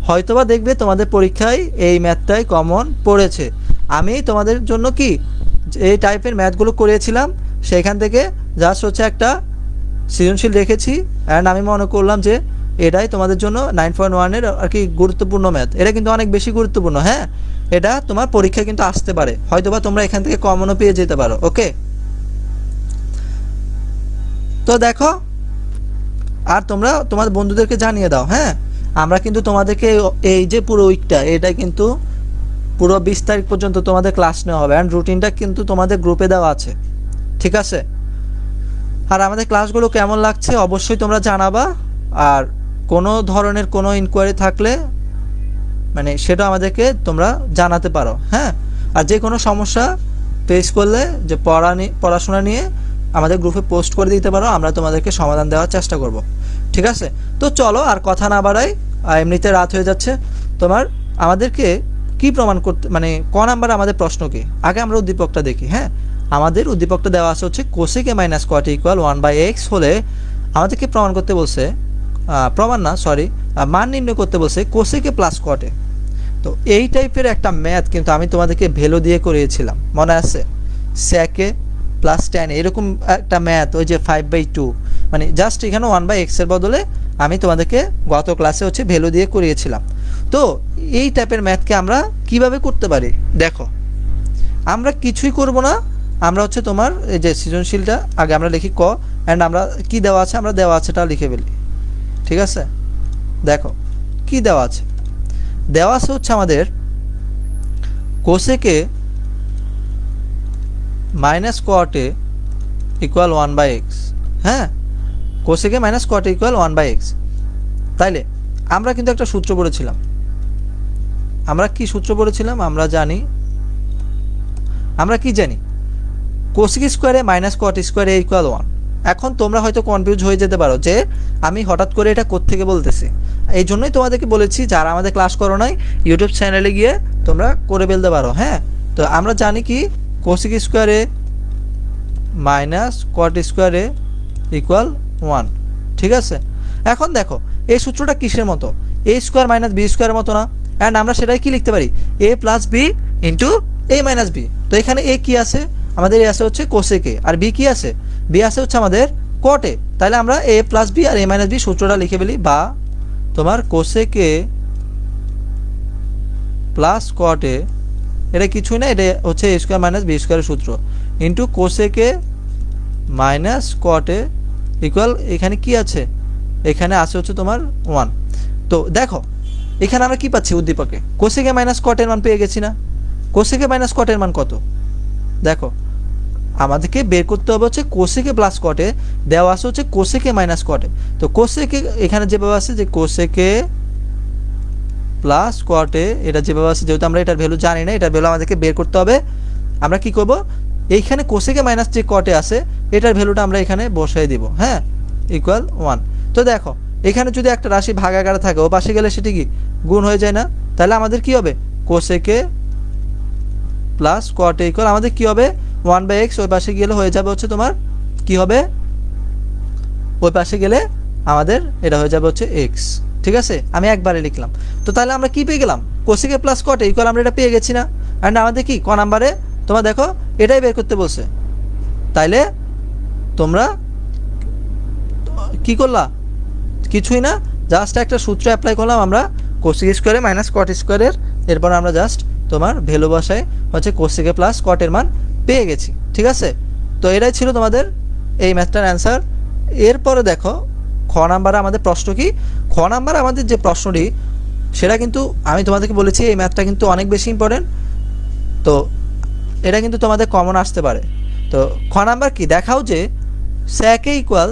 [SPEAKER 1] হয়তোবা দেখবে তোমাদের পরীক্ষায় এই ম্যাথটাই কমন পড়েছে। আমি তোমাদের জন্য কি এই টাইপের ম্যাথগুলো করিয়েছিলাম, সেখান থেকে জাস্ট হচ্ছে একটা সৃজনশীল রেখেছি অ্যান্ড আমি মনে করলাম যে এটাই তোমাদের জন্য 9.1-এর আর কি গুরুত্বপূর্ণ ম্যাথ। এটা কিন্তু অনেক বেশি গুরুত্বপূর্ণ, হ্যাঁ, এটা তোমার পরীক্ষায় কিন্তু আসতে পারে, হয়তোবা তোমরা এখান থেকে কমনও পেয়ে যেতে পারো। ওকে, তো দেখো আর তোমরা তোমার বন্ধুদেরকে জানিয়ে দাও, হ্যাঁ, আমরা কিন্তু তোমাদেরকে এই যে পুরো উইকটা এটা কিন্তু পুরো 20 তারিখ পর্যন্ত তোমাদের ক্লাস নেওয়া হবে অ্যান্ড রুটিনটা কিন্তু তোমাদের গ্রুপে দেওয়া আছে, ঠিক আছে? আর আমাদের ক্লাসগুলো কেমন লাগছে অবশ্যই তোমরা জানাবা। আর কোনো ধরনের কোনো ইনকোয়ারি থাকলে মানে সেটা আমাদেরকে তোমরা জানাতে পারো, হ্যাঁ। আর যে কোনো সমস্যা ফেস করলে যে পড়াশোনা নিয়ে আমাদের গ্রুপে পোস্ট করে দিতে পারো, আমরা তোমাদেরকে সমাধান দেওয়ার চেষ্টা করব, ঠিক আছে? তো চলো আর কথা না বাড়াই, এমনিতে রাত হয়ে যাচ্ছে। তোমার আমাদেরকে কি প্রমাণ করতে মানে ক নাম্বার আমাদের প্রশ্ন কি, আগে আমরা উদ্দীপকটা দেখি। হ্যাঁ, আমাদের উদ্দীপকটা দেওয়া আছে হচ্ছে কোসেক এ মাইনাস কট ইকুয়াল 1/x হলে আমাদেরকে প্রমাণ করতে বলছে, মান নির্ণয় করতে বলছে কোসেক এ প্লাস কটে। তো এই টাইপের একটা ম্যাথ কিন্তু আমি তোমাদেরকে ভ্যালু দিয়ে করিয়েছিলাম, মনে আছে? সেকে প্লাস 10 এরকম একটা ম্যাথ, ওই যে 5/2, মানে জাস্ট এখানে 1/x এর বদলে আমি তোমাদেরকে গত ক্লাসে হচ্ছে ভ্যালু দিয়ে করিয়েছিলাম। তো এই টাইপের ম্যাথকে আমরা কিভাবে করতে পারি দেখো, আমরা কিছুই করব না, আমরা হচ্ছে তোমার এই যে সৃজনশীলটা আগে আমরা লিখি ক অ্যান্ড আমরা কি দেওয়া আছে আমরা দেওয়া আছেটা লিখে ফেলি, ঠিক আছে? দেখো কি দেওয়া আছে, দেওয়া আছে হচ্ছে আমাদের কোসেকে মাইনাস কটে ইকুয়াল 1/x। হ্যাঁ, কোসেকে মাইনাস কটে ইকুয়াল 1/x। তাইলে আমরা কিন্তু একটা সূত্র পড়েছিলাম, আমরা কি সূত্র পড়েছিলাম আমরা কি জানি কোসেক স্কোয়ারে মাইনাস কট স্কোয়ারে ইকুয়াল 1। এখন তোমরা হয়তো কনফিউজ হয়ে যেতে পারো যে আমি হঠাৎ করে এটা কোত্থেকে বলতেছি, এই জন্যই তোমাদেরকে বলেছি যারা আমাদের ক্লাস করো নাই ইউটিউব চ্যানেলে গিয়ে তোমরা করে ফেলতে পারো। হ্যাঁ, তো আমরা জানি কি কোসেক স্কোয়ারে মাইনাস কট স্কোয়ারে ইকুয়াল 1, ঠিক আছে? এখন দেখো এই সূত্রটা কিসের মতো, এ স্কোয়ার মাইনাস বি স্কোয়ারের মতো না? অ্যান্ড আমরা সেটাই কি লিখতে পারি, এ প্লাস বি ইন্টু এ মাইনাস বি। তো এখানে এ কি আছে আমাদের, এ আছে হচ্ছে কোসেকে, আর বি কি আছে, বি আছে হচ্ছে আমাদের কটে। তাহলে আমরা এ প্লাস বি আর এ মাইনাস বি সূত্রটা লিখে ফেলি, বা তোমার কোসেকে প্লাস কটে এটা কিছুই না, এটা হচ্ছে এ স্কোয়ার মাইনাস বি স্কোয়ারের সূত্র ইন্টু কোসেকে মাইনাস কটে ইকুয়াল এখানে কি আছে, এখানে আছে হচ্ছে তোমার 1। তো দেখো এখানে আমরা কি পাচ্ছি উদ্দীপকে, কোসেকে মাইনাস কটের মান পেয়ে গেছি না? কোসেকে মাইনাস কটের মান কত দেখো, আমাদেরকে বের করতে হবে হচ্ছে কোসেকে প্লাস কটে, দেওয়া আছে হচ্ছে কোসেকে মাইনাস কটে। তো কোসেকে এখানে যেভাবে আছে যে কোসেকে প্লাস কটে, এটা যেভাবে আছে যেহেতু আমরা এটার ভ্যালু জানি না, এটার ভ্যালু আমাদেরকে বের করতে হবে। আমরা কি করব, এইখানে কোসেকে মাইনাস যে কটে আছে এটার ভ্যালুটা আমরা এখানে বসাই দিব, হ্যাঁ, ইকুয়াল 1। তো দেখো এখানে যদি একটা রাশি ভাগাকারে থাকে ও পাশে গেলে সেটি কি গুণ হয়ে যায় না? তাহলে আমাদের কি হবে, কোসেকে প্লাস কটে ইকুয়াল আমাদের কি হবে 1/x, ওই পাশে গেলে হয়ে যাবে হচ্ছে তোমার কি হবে, ওই পাশে গেলে আমাদের এটা হয়ে যাবে হচ্ছে x, ঠিক আছে? আমি একবারে লিখলাম। তো তাহলে আমরা কি পেয়ে গেলাম, কোসেকে প্লাস কটে ইকুয়াল আমরা এটা পেয়ে গেছি না? অ্যান্ড আমাদের কি ক নাম্বারে তোমরা দেখো এটাই বের করতে বলছে। তাইলে তোমরা কি করলা, কিছুই না, জাস্ট একটা সূত্র অ্যাপ্লাই করলাম আমরা কোসেক স্কোয়ারে মাইনাস কট স্কোয়ারের, এরপর আমরা জাস্ট তোমার ভ্যালু বসায় হচ্ছে কোসেকে প্লাস কটের মান পেয়ে গেছি, ঠিক আছে? তো এটাই ছিল তোমাদের এই ম্যাথটার অ্যান্সার। এরপরে দেখো খ নাম্বারে আমাদের প্রশ্ন কি, খ নাম্বারে আমাদের যে প্রশ্নটি সেটা কিন্তু আমি তোমাদেরকে বলেছি এই ম্যাথটা কিন্তু অনেক বেশি ইম্পর্টেন্ট, তো এটা কিন্তু তোমাদের কমন আসতে পারে। তো খ নাম্বার কি দেখাও যে sec a equal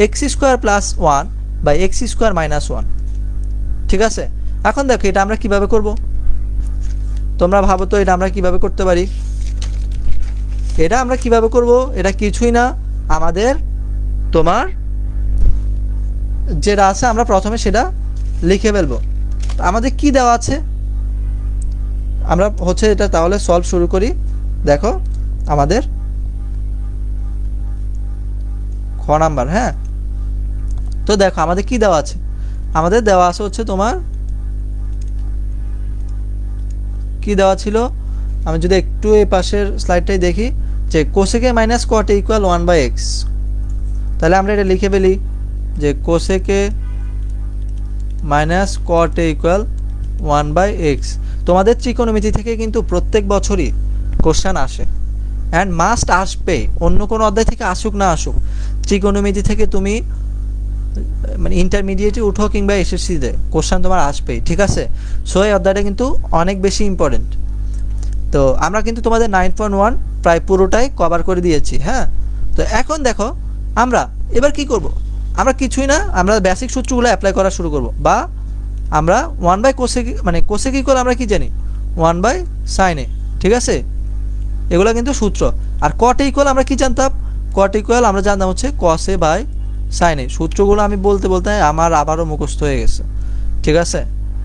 [SPEAKER 1] x square plus 1 by x square minus 1, ঠিক আছে? এখন দেখো এটা আমরা কিভাবে করব, তোমরা ভাবো তো এটা আমরা কিভাবে করতে পারি। এটা আমরা কিভাবে করব, এটা কিছুই না, আমাদের তোমার যেটা আছে আমরা প্রথমে সেটা লিখে ফেলবো। আমাদের কি দেওয়া আছে, আমরা হচ্ছে এটা তাহলে সলভ শুরু করি। দেখো আমাদের খ নাম্বার, হ্যাঁ। তো দেখো আমাদের কি দেওয়া আছে, আমাদের দেওয়া আছে হচ্ছে তোমার কি দেওয়া ছিল, আমি যদি একটু এই পাশের স্লাইডটাই দেখি যে কোসেকে মাইনাস কটে ইকুয়াল 1/x। তাহলে আমরা এটা লিখে ফেলি যে কোসেকে মাইনাস কটে ইকুয়াল 1/x। তোমাদের ত্রিকোণমিতি থেকে কিন্তু প্রত্যেক বছরই কোশ্চেন আসে অ্যান্ড মাস্ট আসবে, অন্য কোনো অধ্যায় থেকে আসুক না আসুক, ত্রিকোণমিতি থেকে তুমি মানে ইন্টারমিডিয়েটে উঠো কিংবা এসএসসিতে কোশ্চেন তোমার আসবেই, ঠিক আছে। সো এই অধ্যায়টা কিন্তু অনেক বেশি ইম্পর্টেন্ট। তো আমরা কিন্তু তোমাদের 9.1 প্রায় পুরোটাই কভার করে দিয়েছি, হ্যাঁ। তো এখন দেখো আমরা এবার কি করব, আমরা কিছুই না, আমরা বেসিক সূত্রগুলো অ্যাপ্লাই করা শুরু করব। বা আমরা 1/cosec মানে cosec ইকুয়াল আমরা কি জানি 1/sin a, ঠিক আছে। এগুলো কিন্তু সূত্র। আর cot ইকুয়াল আমরা কি জানতাম, cot ইকুয়াল আমরা জানতাম হচ্ছে cos a by sin a। সূত্রগুলো আমি বলতে বলতে আমার আবারও মুখস্থ হয়ে গেছে, ঠিক আছে।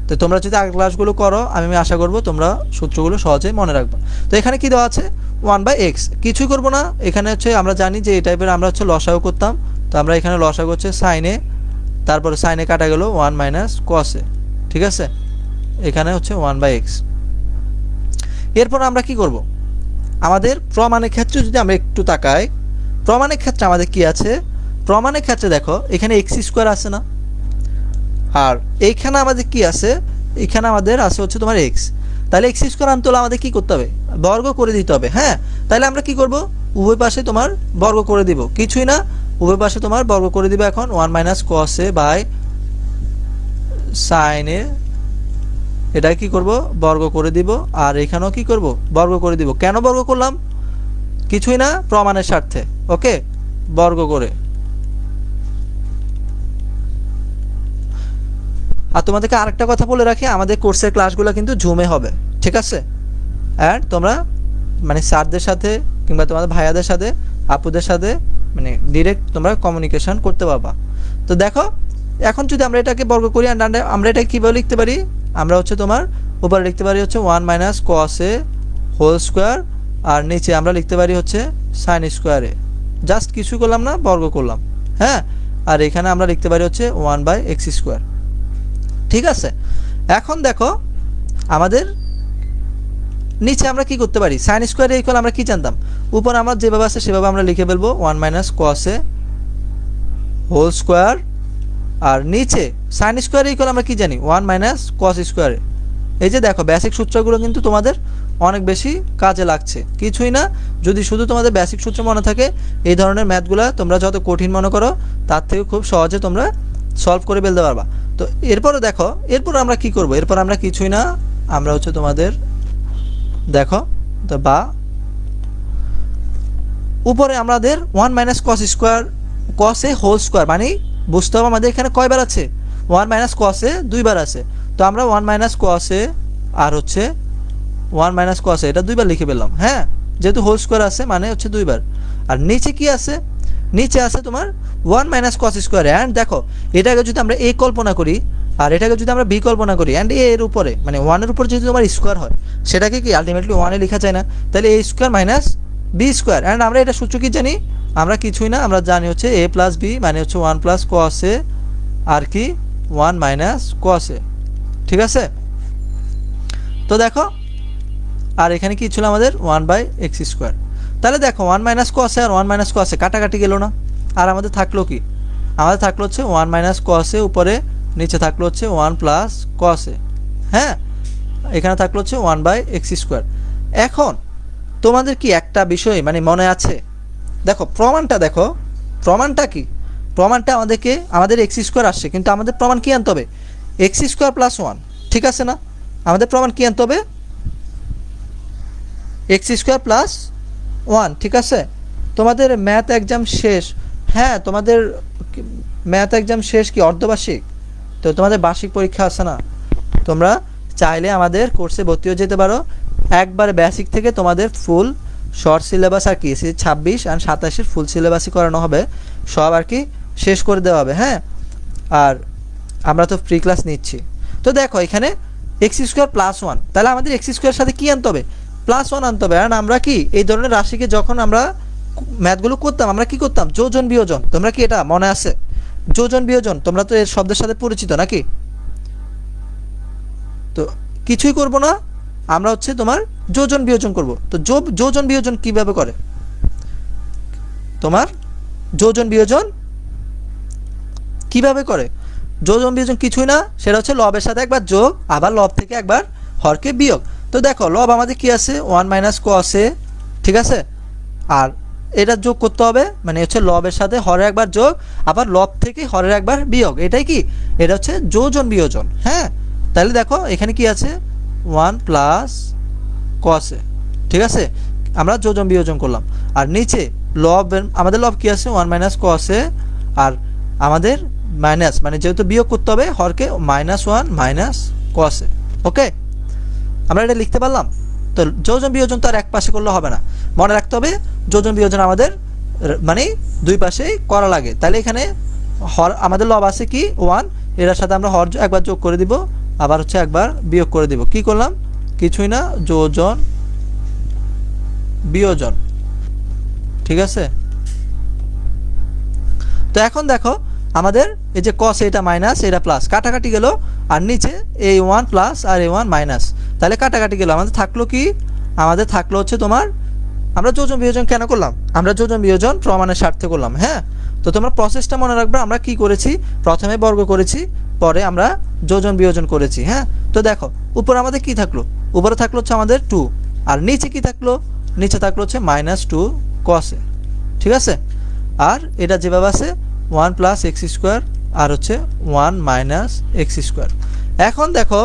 [SPEAKER 1] তো তোমরা যদি আগের ক্লাসগুলো করো আমি আশা করব তোমরা সূত্রগুলো সহজেই মনে রাখবে। তো এখানে কি দেওয়া আছে 1/x, কিছুই করব না। এখানে হচ্ছে আমরা জানি যে এই টাইপের আমরা হচ্ছে লসাগু করতাম, তো আমরা এখানে লসাগু হচ্ছে sin a, তারপরে sin a কাটা গেল 1 - cos a, ঠিক আছে। এখানে হচ্ছে 1/x। এরপর আমরা কি করব, আমাদের প্রমাণের ক্ষেত্রে যদি আমরা একটু তাকাই, প্রমাণের ক্ষেত্রে আমাদের কি আছে, প্রমাণের ক্ষেত্রে দেখো এখানে x² আছে না, আর এইখানে আমাদের কি আছে, এখানে আমাদের আছে হচ্ছে তোমার x। তাহলে x² আনতে হলে আমাদের কি করতে হবে, বর্গ করে দিতে হবে, হ্যাঁ। তাহলে আমরা কি করব, উভয় পাশে তোমার বর্গ করে দিব, কিছুই না, উভয় পাশে তোমার বর্গ করে দিব। এখন 1 - cos a by sin a, এটা কি করব, বর্গ করে দিব। আর এখানেও কি করব, বর্গ করে দিব। কেন বর্গ করলাম, কিছুই না, প্রমাণের স্বার্থে, ওকে, বর্গ করে। আর তোমাদেরকে আরেকটা কথা বলে রাখি, আমাদের কোর্সের ক্লাসগুলো কিন্তু জুমে হবে, ঠিক আছে। আর তোমরা মানে স্যারদের সাথে কিংবা তোমাদের ভাইয়াদের সাথে আপুদের সাথে মানে ডিরেক্ট তোমরা কমিউনিকেশন করতে পারবা। তো দেখো এখন যদি আমরা এটাকে বর্গ করি, আমরা এটা কীভাবে লিখতে পারি, আমরা হচ্ছে তোমার উপরে লিখতে পারি হচ্ছে 1 - cos a হোল স্কোয়ার, আর নিচে আমরা লিখতে পারি হচ্ছে sin স্কোয়ারে। জাস্ট কিছু করলাম না, বর্গ করলাম, হ্যাঁ। আর এখানে আমরা লিখতে পারি হচ্ছে 1/x², ঠিক আছে। এখন দেখো আমাদের নিচে আমরা কি করতে পারি, sin স্কোয়ার ইকুয়াল আমরা কি জানতাম, উপর আমার যেভাবে আছে সেভাবে আমরা লিখে ফেলবো 1 - cos a হোল স্কোয়ার, আর নিচে sin স্কোয়ার ইকুয়াল আমরা কি জানি 1 - cos স্কোয়ারে। এই যে দেখো বেসিক সূত্রগুলো কিন্তু তোমাদের অনেক বেশি কাজে লাগছে, কিছুই না। যদি শুধু তোমাদের বেসিক সূত্র মনে থাকে, এই ধরনের ম্যাথগুলো তোমরা যত কঠিন মনে করো তার থেকে খুব সহজে তোমরা সলভ করে ফেলতে পারবা। তো এরপরে দেখো, এরপর আমরা কি করব, এরপর আমরা কিছুই না, আমরা হচ্ছে তোমাদের দেখো তো বা উপরে আমাদের 1 - cos square cos a whole square, মানে বুঝতে হবে আমাদের এখানে কয়বার আছে, 1 - cos a দুইবার আছে। তো আমরা 1 - cos a আর হচ্ছে 1 - cos a এটা দুইবার লিখে পেলাম, হ্যাঁ, যেহেতু হোল স্কোয়ার আছে মানে হচ্ছে দুইবার। আর নিচে কি আছে, নিচে আছে তোমার 1 - cos স্কোয়ার। অ্যান্ড দেখো এটাকে যদি আমরা a কল্পনা করি আর এটাকে যদি আমরা b কল্পনা করি, অ্যান্ড a এর উপরে মানে 1 এর উপর যদি তোমার স্কোয়ার হয়, সেটাকে কি আলটিমেটলি 1 এ লেখা যায় না, তাহলে a² - b²। অ্যান্ড আমরা এটা সূত্র কি জানি, আমরা কিছুই না, আমরা জানি হচ্ছে a + b মানে হচ্ছে 1 + cos a আর কি 1 - cos a, ঠিক আছে। তো দেখো আর এখানে কি ছিল আমাদের 1/x²। তাহলে দেখো 1 - cos a R 1 - cos a কাটাকাটি গেল না, আর আমাদের থাকলো কি, আমাদের থাকলো হচ্ছে 1 - cos a উপরে, নিচে থাকলো হচ্ছে 1 + cos a, হ্যাঁ, এখানে থাকলো হচ্ছে 1/x²। এখন তোমাদের কি একটা বিষয় মানে মনে আছে, দেখো প্রমাণটা, দেখো প্রমাণটা কি, প্রমাণটা আমাদেরকে আমাদের x² আসছে, কিন্তু আমাদের প্রমাণ কি আনতে হবে, x² + 1, ঠিক আছে না। আমাদের প্রমাণ কি আনতে হবে, x² + 1, ঠিক আছে। তোমাদের ম্যাথ এক্সাম শেষ, হ্যাঁ, তোমাদের ম্যাথ এক্সাম শেষ কি অর্ধবার্ষিক, তো তোমাদের বার্ষিক পরীক্ষা আছে না, তোমরা চাইলে আমাদের কোর্সে ভর্তি হয়ে যেতে পারো। একবার বেসিক থেকে তোমাদের ফুল শর্ট সিলেবাস আর কি 26 আর 27 ফুল সিলেবাসই করানো হবে, সব আর কি শেষ করে দেওয়া হবে, হ্যাঁ। আর আমরা তো ফ্রি ক্লাস নিচ্ছি। তো দেখো এখানে এক্স স্কোয়ার প্লাস ওয়ান, তাহলে আমাদের এক্স স্কোয়ার সাথে কী আনতে হবে, প্লাস ওয়ান আনতে হবে। কারণ আমরা কি এই ধরনের রাশিকে যখন আমরা ম্যাথগুলো করতাম আমরা কি করতাম, যোজন বিয়োজন। তোমরা কি এটা মনে আছে, যোজন বিয়োজন তোমরা তো এর শব্দের সাথে পরিচিত নাকি? তো কিছুই করব না, আমরা হচ্ছে তোমার যোজন বিয়োজন করব। তো যোজন বিয়োজন কিভাবে করে, তোমার যোজন বিয়োজন কিভাবে করে, যোজন বিয়োজন কিছুই না, সেটা হচ্ছে লবের সাথে একবার যোগ, আবার লব থেকে একবার হরকে বিয়োগ। তো দেখো লব আমাদের কি আছে, 1 মাইনাস cos a, ঠিক আছে, আর এটা যোগ করতে হবে, মানে হচ্ছে লবের সাথে হরের একবার যোগ, আবার লব থেকে হরের একবার বিয়োগ। এটাই কি, এটা হচ্ছে যোজন বিয়োজন। হ্যাঁ, তাহলে দেখো এখানে কি আছে, 1 প্লাস cos a, ঠিক আছে, আমরা যোজন বিয়োজন করলাম। আর নিচে লব, আমাদের লব কি আছে, 1 মাইনাস cos a, আর আমাদের মাইনাস, মানে যেহেতু বিয়োগ করতে হবে হরকে, -1 মাইনাস cos a। ওকে, আমরা এটা লিখতে পারলাম। তো যোজন বিয়োজন তো আর এক পাশে করলে হবে না, মনে রাখতে হবে যোজন বিয়োজন আমাদের মানে দুই পাশেই করা লাগে। তাহলে এখানে হর আমাদের লব আছে কি 1, এটার সাথে আমরা হর একবার যোগ করে দিব, আবার হচ্ছে একবার বিয়োগ করে দিব। কি করলাম, কিছুই না, যোজন বিয়োজন, ঠিক আছে। তো এখন দেখো আমাদের এই যে cos এটা মাইনাস এটা প্লাস, কাটাকাটি গেল, আর নিচে এই 1 প্লাস আর এই 1 মাইনাস, তাহলে কাটাকাটি গেল, আমাদের থাকলো কি, আমাদের থাকলো হচ্ছে তোমার, আমরা যোজন বিয়োজন কেন করলাম, আমরা যোজন বিয়োজন প্রমাণের স্বার্থে করলাম। হ্যাঁ, তো তোমরা প্রসেসটা মনে রাখবে, আমরা কি করেছি, প্রথমে বর্গ করেছি, পরে আমরা যোজন বিয়োজন করেছি। হ্যাঁ, তো দেখো উপরে আমাদের কি থাকলো, উপরে থাকলো হচ্ছে আমাদের 2, আর নিচে কি থাকলো, নিচে থাকলো হচ্ছে -2 cos a, ঠিক আছে। আর এটা যেভাবে আছে 1 প্লাস এক্স স্কোয়ার আর হচ্ছে 1 মাইনাস এক্স স্কোয়ার। এখন দেখো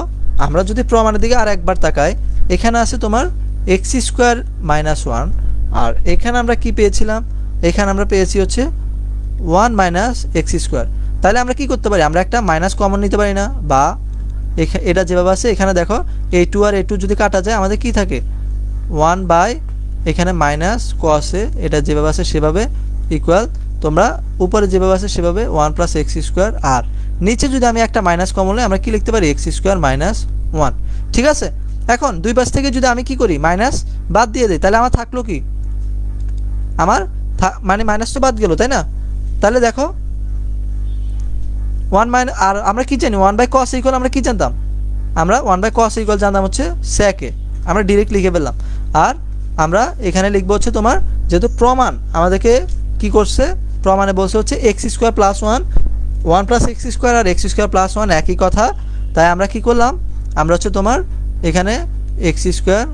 [SPEAKER 1] আমরা যদি প্রমাণের দিকে আর একবার তাকাই, এখানে আছে তোমার এক্স স্কোয়ার -1, আর এখানে আমরা কি পেয়েছিলাম, এখানে আমরা পেয়েছি হচ্ছে 1 মাইনাস এক্স স্কোয়ার। তাহলে আমরা কি করতে পারি, আমরা একটা মাইনাস কমন নিতে পারি না, বা এটা যেভাবে আছে এখানে দেখো এই 2 আর এই 2 যদি কাটা যায় আমাদের কি থাকে, 1 বাই এখানে মাইনাস cos a, এটা যেভাবে আছে সেভাবে ইকুয়াল, তোমরা উপরে যেভাবে আছে সেভাবে 1 প্লাস এক্স স্কোয়ার, আর নিচে যদি আমি একটা মাইনাস কমন নিই আমরা কি লিখতে পারি, এক্স স্কোয়ার -1, ঠিক আছে। এখন দুই পাশ থেকে যদি আমি কি করি, মাইনাস বাদ দিয়ে দিই, তাহলে আমার থাকলো কি, আমার মানে মাইনাস তো বাদ গেল, তাই না। তাহলে দেখো 1 মাইনাস, আর আমরা কি জানি 1 বাই cos ইকুয়াল, আমরা কি জানতাম, আমরা 1 বাই cos ইকুয়াল জানতাম হচ্ছে sec a, আমরা ডিরেক্ট লিখে ফেললাম। আর আমরা এখানে লিখবো হচ্ছে তোমার, যেহেতু প্রমাণ আমাদেরকে কি করছে, প্রমাণে বলছে হচ্ছে x square plus 1 plus x square আর এক্স স্কোয়ার প্লাস 1 একই কথা, তাই আমরা কি করলাম, আমরা হচ্ছে তোমার এখানে এক্স স্কোয়ার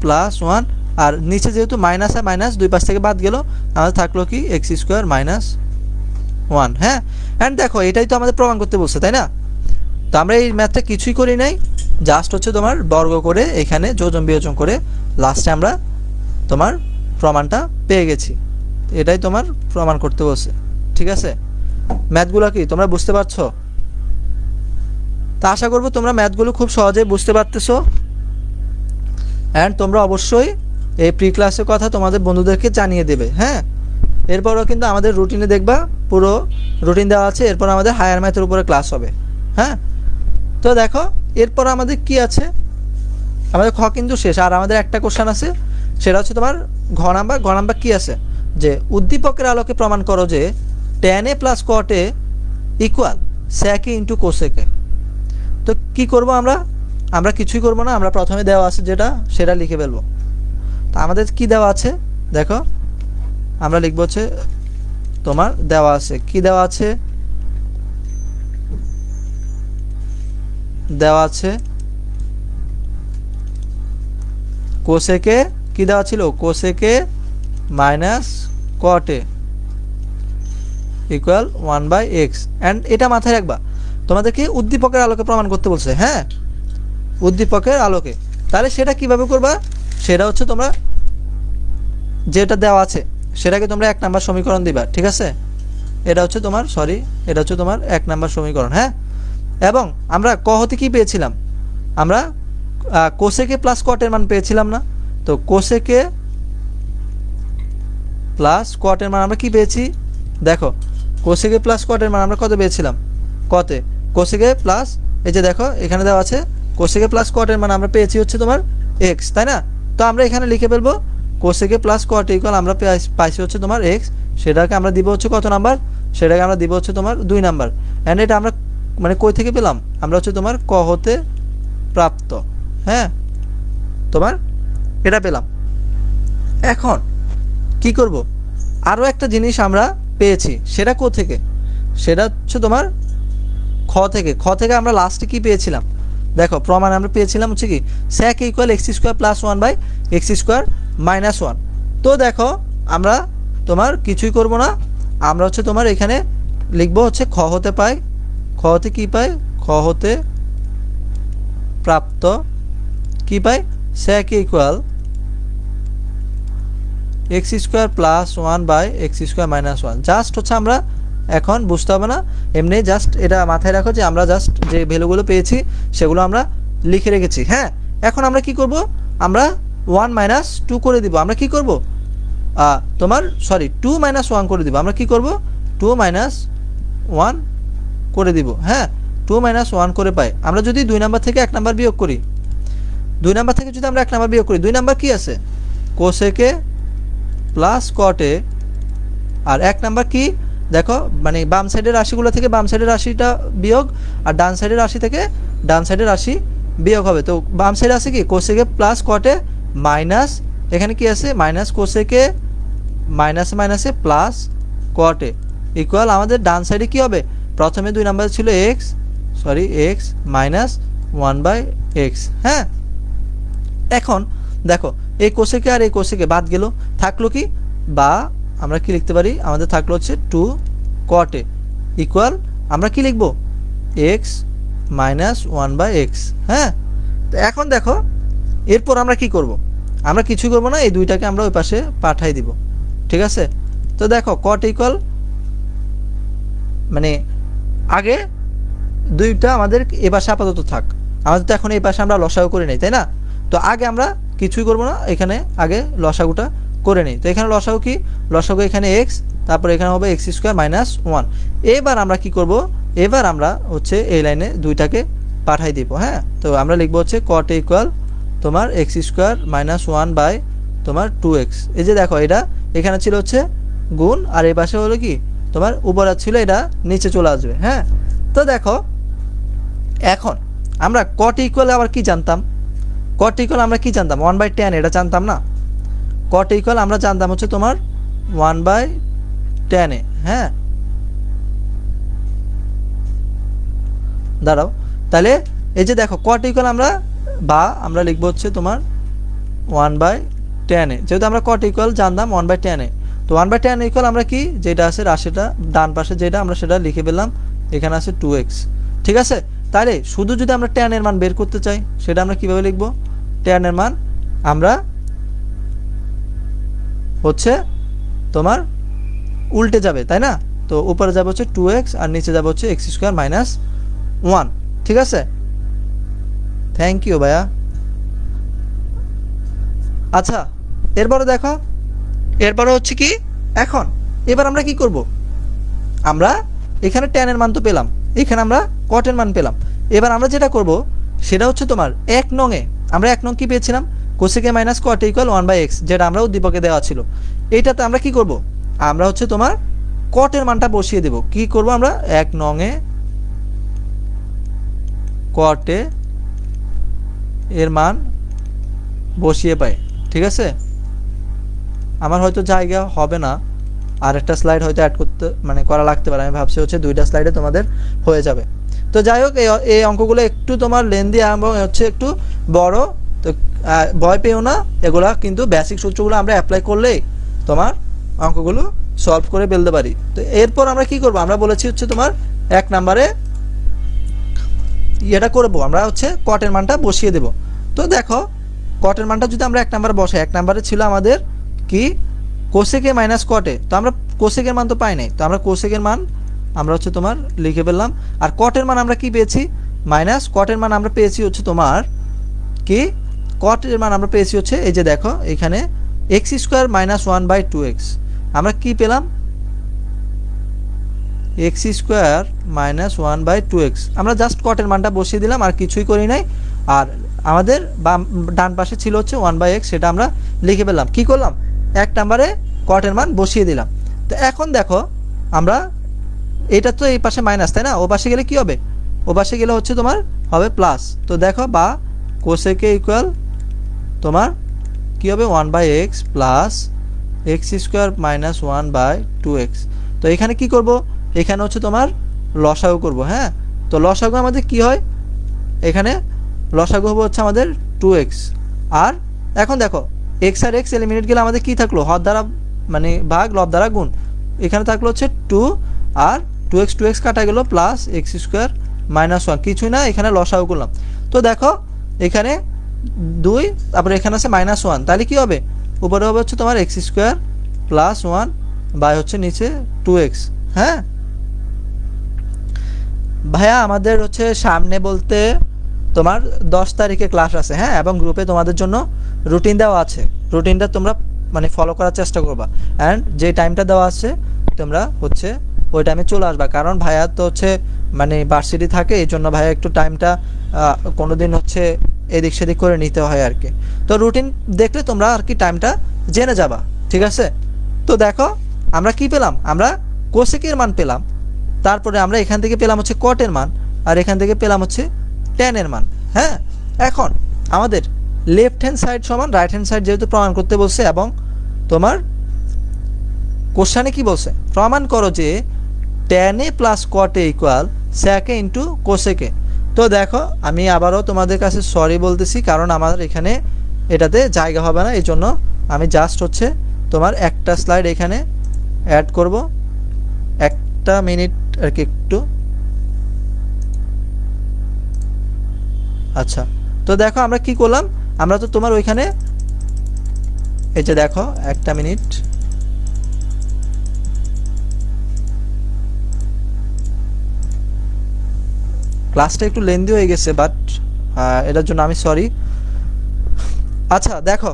[SPEAKER 1] প্লাস 1, আর নিচে যেহেতু মাইনাস আর মাইনাস দুই পাশ থেকে বাদ গেল, আমাদের থাকলো কি এক্স স্কোয়ার -1। হ্যাঁ, অ্যান্ড দেখো এটাই তো আমাদের প্রমাণ করতে বলছে, তাই না। তো আমরা এই ম্যাথটা কিছুই করি নাই, জাস্ট হচ্ছে তোমার বর্গ করে এখানে যোজন বিয়োজন করে লাস্টে আমরা তোমার প্রমাণটা পেয়ে গেছি। এটাই তোমার প্রমাণ করতে বলছে, ঠিক আছে। ম্যাথগুলো কি তোমরা বুঝতে পারছো? তা আশা করবো তোমরা ম্যাথগুলো খুব সহজেই বুঝতে পারতেছো, অ্যান্ড তোমরা অবশ্যই এই প্রি ক্লাসের কথা তোমাদের বন্ধুদেরকে জানিয়ে দেবে। হ্যাঁ, এরপরও কিন্তু আমাদের রুটিনে দেখবা পুরো রুটিন দেওয়া আছে, এরপর আমাদের হায়ার ম্যাথের উপরে ক্লাস হবে। হ্যাঁ, তো দেখো এরপর আমাদের কি আছে, আমাদের খ কিন্তু শেষ, আর আমাদের একটা কোশ্চেন আছে, সেটা হচ্ছে তোমার ঘ নাম্বার কি আছে, যে উদ্দীপকের আলোকে প্রমাণ করো যে tan a plus cot a equal sec a into cosec a। তো কি করব আমরা কিছুই করব না, আমরা প্রথমে দেওয়া আছে যেটা সেটা লিখে ফেলবো। তো আমাদের কি দেওয়া আছে দেখো, আমরা লিখবো হচ্ছে তোমার দেওয়া আছে, কি দেওয়া আছে, দেওয়া আছে cosec a, কি দেওয়া ছিল, cosec a minus cot a equal 1 by x. And এটা মাথায় রাখবা, তোমাদেরকে উদ্দীপকের আলোকে প্রমাণ করতে বলছে। হ্যাঁ, উদ্দীপকের আলোকে, তাহলে সেটা কিভাবে করবা, সেটা হচ্ছে তোমরা যেটা দেওয়া আছে সেটাকে তোমরা 1 নাম্বার সমীকরণ দিবা, ঠিক আছে। এটা হচ্ছে তোমার এটা হচ্ছে তোমার 1 নাম্বার সমীকরণ। হ্যাঁ, এবং আমরা ক হতে কি পেয়েছিলাম, আমরা cosec a প্লাস cot এর মান পেয়েছিলাম না, তো cosec a প্লাস cot এর মান আমরা কি পেয়েছি, দেখো cosec a প্লাস cot এর মান আমরা কত পেয়েছিলাম, কতে কোসেকে প্লাস এই যে দেখো এখানে দেওয়া আছে কোসেকে প্লাস কটের মান আমরা পেয়েছি হচ্ছে তোমার এক্স, তাই না? তো আমরা এখানে লিখে ফেলবো কোসেকে প্লাস কট ইকুয়াল আমরা পাইছি হচ্ছে তোমার এক্স, সেটাকে আমরা দিব হচ্ছে কত নাম্বার, সেটাকে আমরা দিব হচ্ছে তোমার 2 নাম্বার। অ্যান্ড এটা আমরা মানে কই থেকে পেলাম, আমরা হচ্ছে তোমার ক হতে প্রাপ্ত, হ্যাঁ তোমার এটা পেলাম। এখন কি করব, আরও একটা জিনিস আমরা পেয়েছি, সেটা কো থেকে, সেটা হচ্ছে তোমার খ থেকে। খ থেকে আমরা লাস্টে কি পেয়েছিলাম, দেখো প্রমাণ আমরা পেয়েছিলাম হচ্ছে কি sec equal x square plus 1 by x square minus 1। তো দেখো আমরা তোমার কিছুই করব না, আমরা হচ্ছে তোমার এখানে লিখবো হচ্ছে খ হতে পাই, খ হতে কি পাই, খ হতে প্রাপ্ত কি পাই, sec equal x square plus 1 by x square minus 1। Just হচ্ছে আমরা এখন বুঝতে হবে না, এমনি জাস্ট এটা মাথায় রাখো যে আমরা জাস্ট যে ভ্যালুগুলো পেয়েছি সেগুলো আমরা লিখে রেখেছি। হ্যাঁ, এখন আমরা কি করব, আমরা 1 মাইনাস 2 করে দিব। আমরা কি করব তোমার 2 মাইনাস 1 করে দিব। আমরা কি করব 2 মাইনাস 1 করে দিব। হ্যাঁ, 2 মাইনাস 1 করে পাই। আমরা যদি 2 নাম্বার থেকে 1 নাম্বার বিয়োগ করি, 2 নাম্বার থেকে যদি আমরা 1 নাম্বার বিয়োগ করি, 2 নাম্বার কি আছে কোসেকে প্লাস কটে, আর 1 নাম্বার কি দেখো মানে বাম সাইডের রাশিগুলো থেকে বাম সাইডের রাশিটা বিয়োগ, আর ডান সাইডের রাশি থেকে ডান সাইডের রাশি বিয়োগ হবে। তো বাম সাইডে আছে কি কোসেকে প্লাস কটে মাইনাস, এখানে কি আছে মাইনাস কোসেকে মাইনাসে মাইনাসে প্লাস কটে ইকুয়াল আমাদের ডান সাইডে কি হবে, প্রথমে 2 নাম্বার ছিল এক্স মাইনাস 1 বাই এক্স। হ্যাঁ, এখন দেখো এই কোসেকে আর এই কোসেকে বাদ গেল, থাকলো কি, বা আমরা কি লিখতে পারি, আমাদের থাকলো হচ্ছে 2 কটে ইকুয়াল আমরা কি লিখবো এক্স মাইনাস 1 বাই এক্স। হ্যাঁ, তো এখন দেখো এরপর আমরা কি করব, আমরা কিছু করব না, এই দুইটাকে আমরা ওই পাশে পাঠাই দিব। ঠিক আছে, তো দেখো কট ইকুয়াল মানে আগে দুইটা আমাদের এ পাশে আপাতত থাক, আমাদের তো এখন এই পাশে আমরা লসাগু করে নেই, তাই না? তো আগে আমরা কিছুই করব না, এখানে আগে লসাগুটা করে নিই। তো এখানে লসাগু কি, লসাগু এখানে এক্স, তারপর এখানে হবে এক্স স্কোয়ার মাইনাস 1। এবার আমরা কি করব, এবার আমরা হচ্ছে এই লাইনে দুইটাকে পাঠাই দিব। হ্যাঁ, তো আমরা লিখবো হচ্ছে কট ইকুয়াল তোমার এক্স স্কোয়ার মাইনাস 1 বাই তোমার 2x। এই যে দেখো এটা এখানে ছিল হচ্ছে গুণ, আর এই পাশে হলো কি তোমার উপরে ছিল, এটা নিচে চলে আসবে। হ্যাঁ, তো দেখো এখন আমরা কট ইকুয়াল আবার কি জানতাম, কট ইকুয়াল আমরা কি জানতাম 1 বাই 10, এটা জানতাম না। কট ইকুয়াল আমরা জানতাম হচ্ছে তোমার 1 বাই 10। হ্যাঁ, দাঁড়াও, তাহলে এই যে দেখো কট ইকুয়াল আমরা লিখবো হচ্ছে তোমার 1 বাই 10, যেহেতু আমরা কট ইকুয়াল জানতাম 1 বাই 10। তো 1 বাই 10 ইকুয়াল আমরা কি যেটা আছে রাশিটা ডান পাশে যেটা আমরা সেটা লিখে পেলাম, এখানে আছে 2x। ঠিক আছে, তাহলে শুধু যদি আমরা 10 এর মান বের করতে চাই সেটা আমরা কিভাবে লিখবো, 10 এর মান আমরা হচ্ছে তোমার উল্টে যাবে, তাই না? তো উপরে যাবে হচ্ছে 2x আর নিচে যাবে হচ্ছে এক্স স্কোয়ার মাইনাস 1। ঠিক আছে, থ্যাংক ইউ ভাইয়া। আচ্ছা, এরপরে দেখো, এরপরে হচ্ছে কি এখন এবার আমরা কি করব, আমরা এখানে 10 এর মান তো পেলাম, এখানে আমরা কটের মান পেলাম। এবার আমরা যেটা করব সেটা হচ্ছে তোমার 1 নংয়ে আমরা 1 নং কি পেয়েছিলাম, কোসেকে minus cot equal 1 by x, যেটা আমরা উদ্দীপকে দেওয়া ছিল। এইটাতে আমরা কি করব, আমরা হচ্ছে তোমার কটের মানটা বসিয়ে দেব। কি করব আমরা 1 নংয়ে কটে এর মান বসিয়ে পাই। ঠিক আছে, আমার হয়তো জায়গা হবে না, আর একটা স্লাইড হয়তো অ্যাড করতে মানে করা লাগতে পারে, আমি ভাবছি হচ্ছে 2টা স্লাইডে তোমাদের হয়ে যাবে। তো যাই হোক, এই অঙ্কগুলো একটু তোমার লেন্দি এবং হচ্ছে একটু বড়, তো ভয় পেও না, এগুলা কিন্তু বেসিক সূত্রগুলো আমরা অ্যাপ্লাই করলেই তোমার অঙ্কগুলো সলভ করে ফেলতে পারি। তো এরপর আমরা কি করব, আমরা বলেছি হচ্ছে তোমার 1 নম্বরে এটা করব, আমরা হচ্ছে কটের মানটা বসিয়ে দেব। তো দেখো কটের মানটা যদি আমরা 1 নম্বরে বসাই, 1 নম্বরে ছিল আমাদের কি কোসেকে মাইনাস কটে, তো আমরা কোসেকের মান তো পাই নাই, তো আমরা কোসেকের মান আমরা হচ্ছে তোমার লিখে ফেললাম। আর কটের মান আমরা কি পেয়েছি, মাইনাস কটের মান আমরা পেয়েছি হচ্ছে তোমার কি, কটের মান আমরা পেয়েছি হচ্ছে এই যে দেখো এখানে x square minus 1 by 2x। আমরা কি পেলাম, এক্স স্কোয়ার মাইনাস 1/2x। আমরা জাস্ট কটের মানটা বসিয়ে দিলাম, আর কিছুই করি নাই। আর আমাদের ডান পাশে ছিল হচ্ছে 1/x, সেটা আমরা লিখে পেলাম। কি করলাম, 1 নম্বরে কটের মান বসিয়ে দিলাম। তো এখন দেখো আমরা এটা তো এই পাশে মাইনাস, তাই না? ও পাশে গেলে কি হবে, ও পাশে গেলে হচ্ছে তোমার হবে প্লাস। তো দেখো বা কোসেকে ইকুয়াল তোমার কি হবে 1/x plus x square minus 1/2x। তো এখানে কি করব, এখানে হচ্ছে তোমার লসাগু করব। হ্যাঁ, তো লসাগু আমাদের কি হয়, এখানে লসাগু হবে হচ্ছে আমাদের 2x। আর এখন দেখো এক্স আর এক্স এলিমিনেট গেলে আমাদের কি থাকলো, হর দ্বারা মানে ভাগ, লব দ্বারা গুণ। এখানে থাকলো হচ্ছে 2, আর 2x কাটা গেল প্লাস এক্স স্কোয়ার মাইনাস 1, কিছুই না, এখানে লসাগু করলাম। তো দেখো এখানে 2, তারপরে এখানে আছে -1, তাহলে কি হবে, উপরে হবে হচ্ছে তোমার এক্স স্কোয়ার প্লাস 1 বাই হচ্ছে নিচে 2x। হ্যাঁ ভাইয়া, আমাদের হচ্ছে সামনে বলতে তোমার 10 তারিখে ক্লাস আছে। হ্যাঁ, এবং গ্রুপে তোমাদের জন্য রুটিন দেওয়া আছে, রুটিনটা তোমরা মানে ফলো করার চেষ্টা করবা। অ্যান্ড যে টাইমটা দেওয়া আছে তোমরা হচ্ছে ওই টাইমে চলে আসবা, কারণ ভাইয়া তো হচ্ছে মানে ভার্সিটি থাকে, এই জন্য ভাইয়া একটু টাইমটা কোনো দিন হচ্ছে এদিক সেদিক করে নিতে হয় আর কি। তো রুটিন দেখলে তোমরা আর কি টাইমটা জেনে যাবা, ঠিক আছে? তো দেখো আমরা কি পেলাম, আমরা কোসেকের মান পেলাম, তারপরে আমরা এখান থেকে পেলাম হচ্ছে কটের মান, আর এখান থেকে পেলাম হচ্ছে ট্যানের মান। হ্যাঁ, এখন আমাদের লেফট হ্যান্ড সাইড সমান রাইট হ্যান্ড সাইড যেহেতু প্রমাণ করতে বলছে, এবং তোমার কোশ্চানে কি বলছে, প্রমাণ করো যে tan a plus cot a equal sec a into cosec a. তো দেখো আমি আবারও তোমাদের কাছে সরি বলতেছি, কারণ আমার এখানে এটাতে জায়গা হবে না, এই জন্য আমি জাস্ট হচ্ছে তোমার একটা স্লাইড এখানে অ্যাড করব, একটা মিনিট আর কি একটু। আচ্ছা, তো দেখো আমরা কি করলাম, আমরা তো তোমার ওইখানে এই যে দেখো একটা মিনিট, ক্লাসটা একটু লেন্দি হয়ে গেছে, বাট এটার জন্য আমি সরি। আচ্ছা দেখো,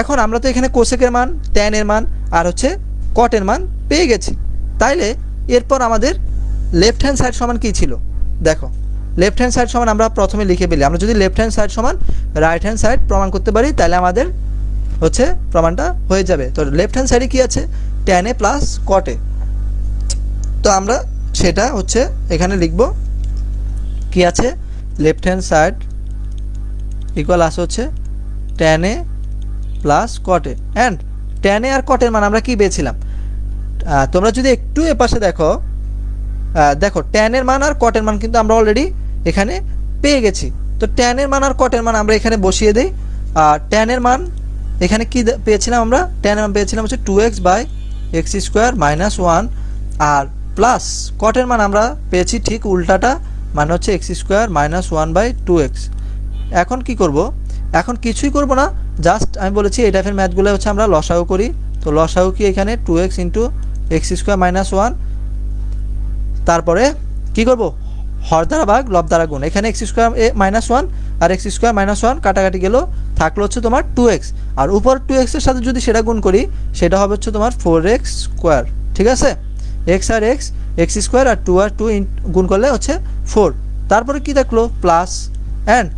[SPEAKER 1] এখন আমরা তো এখানে কোসেকের মান, ট্যানের মান আর হচ্ছে কটের মান পেয়ে গেছি। তাইলে এরপর আমাদের লেফট হ্যান্ড সাইড সমান কী ছিল, দেখো লেফট হ্যান্ড সাইড সমান আমরা প্রথমে লিখে পেলি, আমরা যদি লেফট হ্যান্ড সাইড সমান রাইট হ্যান্ড সাইড প্রমাণ করতে পারি তাহলে আমাদের হচ্ছে প্রমাণটা হয়ে যাবে। তো লেফট হ্যান্ড সাইডে কী আছে, ট্যানে প্লাস কটে। তো আমরা সেটা হচ্ছে এখানে লিখব, কি আছে, লেফট হ্যান্ড সাইড ইকুয়াল আছে হচ্ছে ট্যানে প্লাস কটে। অ্যান্ড ট্যানে আর কটের মান আমরা কি পেয়েছিলাম, তোমরা যদি একটু এপাশে দেখো, দেখো ট্যানের মান আর কটের মান কিন্তু আমরা অলরেডি এখানে পেয়ে গেছি। তো ট্যানের মান আর কটের মান আমরা এখানে বসিয়ে দিই। ট্যানের মান এখানে কি পেয়েছিলাম, আমরা ট্যানের মান পেয়েছিলাম হচ্ছে 2x by x square minus 1, আর প্লাস কটের মান আমরা পেয়েছি ঠিক উল্টাটা, মানে হচ্ছে এক্স স্কোয়ার মাইনাস 1/2x। এখন কি করব, এখন কিছুই করব না, জাস্ট আমি বলেছি এই টাইপের ম্যাথগুলো হচ্ছে আমরা লসাগু করি। তো লসাগু কি এখানে 2x into x square minus 1, তারপরে কি করব, হর দ্বারা ভাগ লব দ্বারা গুণ। এখানে এক্স স্কোয়ার মাইনাস 1 আর এক্স স্কোয়ার মাইনাস 1 কাটাকাটি গেল, থাকলো হচ্ছে তোমার 2x, আর উপর 2x এর সাথে যদি সেটা গুণ করি সেটা হবে হচ্ছে তোমার 4x স্কোয়ার। ঠিক আছে, এক্স আর এক্স, এক্স স্কোয়ার আর 2 আর 2 গুণ করলে হচ্ছে 4, তারপরে কি থাকলো প্লাস। অ্যান্ড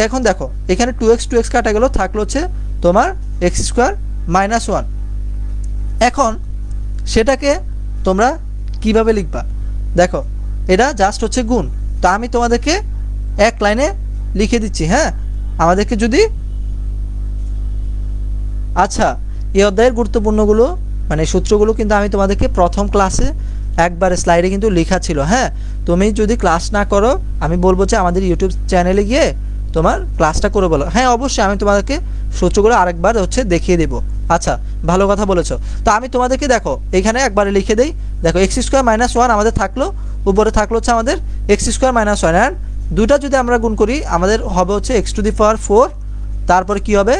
[SPEAKER 1] এখন দেখো এখানে 2x কাটা গেল, থাকলো হচ্ছে তোমার এক্স স্কোয়ার মাইনাস 1। এখন সেটাকে তোমরা কিভাবে লিখবা, দেখো এটা জাস্ট হচ্ছে গুণ। তো আমি তোমাদেরকে এক লাইনে লিখে দিচ্ছি। হ্যাঁ, আমাদেরকে যদি, আচ্ছা এই অধ্যায়ের গুরুত্বপূর্ণগুলো মানে সূত্রগুলো কিন্তু আমি তোমাদেরকে প্রথম ক্লাসে একবারে স্লাইডে কিন্তু লেখা ছিল। হ্যাঁ, তুমি যদি ক্লাস না করো আমি বলবো যে আমাদের ইউটিউব চ্যানেলে গিয়ে তোমার ক্লাসটা করে বলো। হ্যাঁ অবশ্যই আমি তোমাদেরকে সূত্রগুলো আরেকবার হচ্ছে দেখিয়ে দেবো। আচ্ছা, ভালো কথা বলেছো। তো আমি তোমাদেরকে দেখো এখানে একবারে লিখে দেই, দেখো এক্স স্কোয়ার মাইনাস 1 আমাদের থাকলো, উপরে থাকলো হচ্ছে আমাদের এক্স স্কোয়ার মাইনাস 1, অ্যান্ড দুটা যদি আমরা গুণ করি আমাদের হবে হচ্ছে এক্স টু দি পাওয়ার 4, তারপরে কি হবে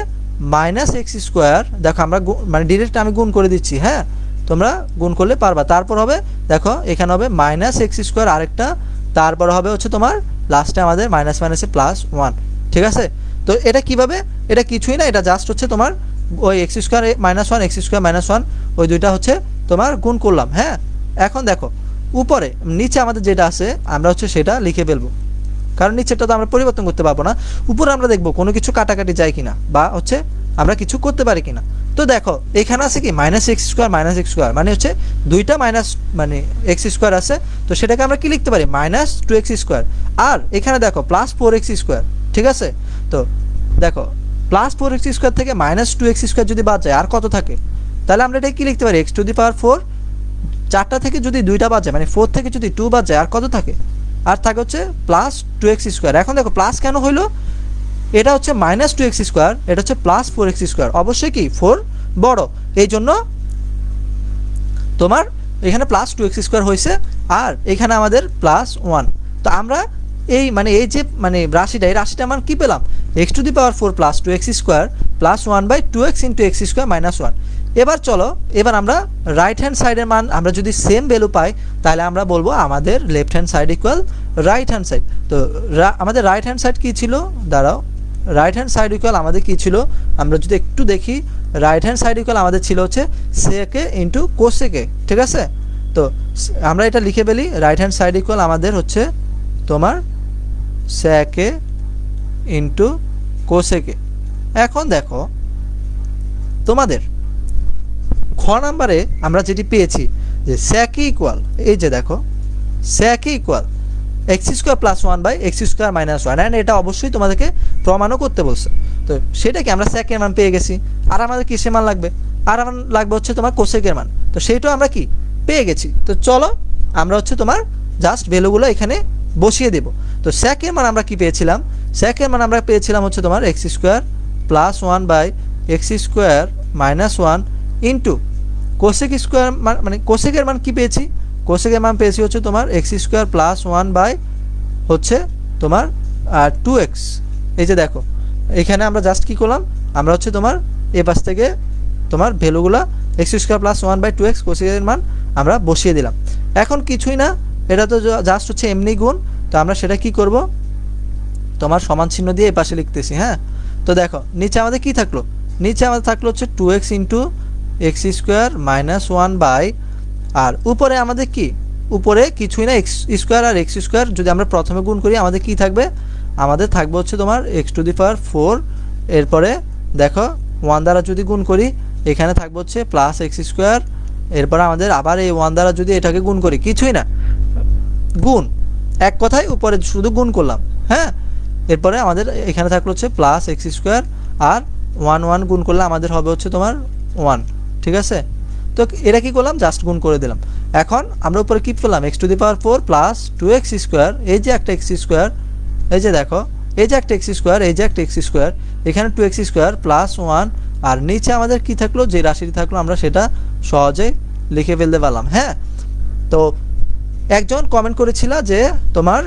[SPEAKER 1] মাইনাস এক্স স্কোয়ার। দেখো আমরা মানে ডিরেক্ট আমি গুণ করে দিচ্ছি। হ্যাঁ, তোমরা গুণ করলে পারবা। তারপর হবে দেখো এখানে হবে মাইনাস এক্স স্কোয়ার আরেকটা, তারপর হবে হচ্ছে তোমার লাস্টে আমাদের মাইনাস মাইনাসে প্লাস 1। ঠিক আছে, তো এটা কিভাবে, এটা কিছুই না, এটা জাস্ট হচ্ছে তোমার ওই x square minus 1 x square minus 1 ওই দুইটা হচ্ছে তোমার গুণ করলাম। হ্যাঁ, এখন দেখো উপরে নিচে আমাদের যেটা আছে আমরা হচ্ছে সেটা লিখে ফেলবো, কারণ নিচেটা তো আমরা পরিবর্তন করতে পারবো না। উপরে আমরা দেখবো কোনো কিছু কাটাকাটি যায় কিনা বা হচ্ছে আমরা কিছু করতে পারি কিনা। তো দেখো এখানে আছে কি মাইনাস এক্স স্কোয়ার মানে হচ্ছে দুইটা মাইনাস মানে এক্স স্কোয়ার আছে, তো সেটাকে আমরা কি লিখতে পারি মাইনাস টু এক্স স্কোয়ার। আর এখানে দেখো প্লাস ফোর এক্স স্কোয়ার, ঠিক আছে। তো দেখো প্লাস ফোর এক্স স্কোয়ার থেকে মাইনাস টু এক্স স্কোয়ার যদি বাদ যায় আর কত থাকে, তাহলে আমরা এটা কি লিখতে পারি x to the power four, চারটা থেকে যদি দুইটা বাদ যায় মানে ফোর থেকে যদি টু বাদ যায় আর কত থাকে, আর থাকে হচ্ছে প্লাস টু এক্স স্কোয়ার। এখন দেখো প্লাস কেন হইলো, এটা হচ্ছে মাইনাস টু এক্স স্কোয়ার, এটা হচ্ছে প্লাস ফোর এক্স স্কোয়ার, অবশ্যই কি ফোর বড়, এই জন্য তোমার এখানে প্লাস টু এক্স স্কোয়ার হয়েছে আর এখানে আমাদের প্লাস ওয়ান। তো আমরা এই মানে এই যে মানে রাশিটা এই রাশিটা আমরা কী পেলাম x to the power four plus two x square plus one by two x into x square minus one. এবার চলো এবার আমরা রাইট হ্যান্ড সাইডের মান আমরা যদি সেম ভ্যালু পাই তাহলে আমরা বলবো আমাদের left hand side equal right hand side. তো আমাদের রাইট হ্যান্ড সাইড কী ছিল, দাঁড়াও, রাইট হ্যান্ড সাইড ইকুয়াল আমাদের কী ছিল আমরা যদি একটু দেখি, রাইট হ্যান্ড সাইড ইকুয়াল আমাদের ছিল হচ্ছে সেকে ইন্টু কোসেকে, ঠিক আছে। তো আমরা এটা লিখে ফেলি, রাইট হ্যান্ড সাইড ইকুয়াল আমাদের হচ্ছে তোমার সেকে ইন্টু কোসেকে। এখন দেখো তোমাদের খ নাম্বারে আমরা যেটি পেয়েছি যে সেকে ইকুয়াল, এই যে দেখো সেকে equal x square plus one by x square minus one, and এটা অবশ্যই তোমাদেরকে প্রমাণও করতে বলছে। তো সেটাকে আমরা সেকের মান পেয়ে গেছি, আর আমাদের কিসের মান লাগবে, আর আমার লাগবে হচ্ছে তোমার কোসেকের মান, তো সেইটাও আমরা কি পেয়ে গেছি। তো চলো আমরা হচ্ছে তোমার জাস্ট ভ্যালুগুলো এখানে বসিয়ে দেব। তো সেকের মান আমরা কি পেয়েছিলাম, সেকের মান আমরা পেয়েছিলাম হচ্ছে তোমার x square plus one by x square minus one into cosec square মানে কোসেকের মান কি পেয়েছি, কোসেকের মান পেয়েছি হচ্ছে তোমার x square plus one by হচ্ছে তোমার টু এক্স। এই যে দেখো এখানে আমরা জাস্ট কী করলাম, আমরা হচ্ছে তোমার এ পাশ থেকে তোমার ভ্যালুগুলো x square plus one by two x কোসেকের মান আমরা বসিয়ে দিলাম। এখন কিছুই না, এটা তো জাস্ট হচ্ছে এমনি গুণ, তো আমরা সেটা কি করব তোমার সমান চিহ্ন দিয়ে এই পাশে লিখতেছি, হ্যাঁ। তো দেখো নিচে আমাদের কি থাকলো, নিচে আমাদের থাকলো হচ্ছে two x into x square minus one by, আর উপরে আমাদের কি উপরে কিছুই না এক্স স্কোয়ার আর এক্স স্কোয়ার যদি আমরা প্রথমে গুণ করি আমাদের কি থাকবে, আমাদের থাকবে হচ্ছে তোমার x to the power four, এরপরে দেখো ওয়ান দ্বারা যদি গুণ করি এখানে থাকবে হচ্ছে প্লাস এক্স স্কোয়ার, এরপরে আমাদের আবার এই ওয়ান দ্বারা যদি এটাকে গুণ করি কিছুই না গুণ, এক কথায় উপরে শুধু গুণ করলাম, হ্যাঁ। এরপরে আমাদের এখানে থাকলো হচ্ছে প্লাস এক্স স্কোয়ার আর ওয়ান ওয়ান গুণ করলে আমাদের হবে হচ্ছে তোমার ওয়ান, ঠিক আছে। তো এটা কি করলাম জাস্ট গুণ করে দিলাম। এখন আমরা উপরে কি পেলাম x to the power four plus two x square, এই যে একটা এক্স স্কোয়ার, এই যে দেখো এই যে একটা এক্স স্কোয়ার, এই যে একটা এক্স স্কোয়ার, এখানে two x square plus one, আর নিচে আমাদের কি থাকলো যে রাশিটি থাকলো আমরা সেটা সহজে লিখে ফেলতে পারলাম, হ্যাঁ। তো একজন কমেন্ট করেছিল যে তোমার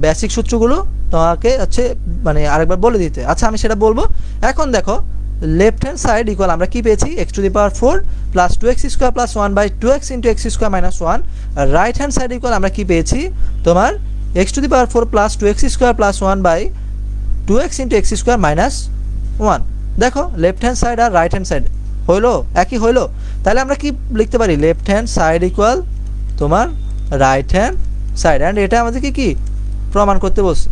[SPEAKER 1] বেসিক সূত্রগুলো তোমাকে হচ্ছে মানে আরেকবার বলে দিতে, আচ্ছা আমি সেটা বলবো। এখন দেখো লেফট হ্যান্ড সাইড ইকুয়াল আমরা কি পেয়েছি x to the power four plus two x square plus one by two x into x square minus one, আর রাইট হ্যান্ড সাইড ইকুয়াল আমরা কি পেয়েছি তোমার x to the power four plus two x square plus one by two x into x square minus one. দেখো left hand side আর right hand side হইলো একই হইলো, তাহলে আমরা কি লিখতে পারি লেফট হ্যান্ড সাইড ইকুয়াল তোমার রাইট হ্যান্ড সাইড, অ্যান্ড এটা আমাদেরকে কি প্রমাণ করতে বলছে।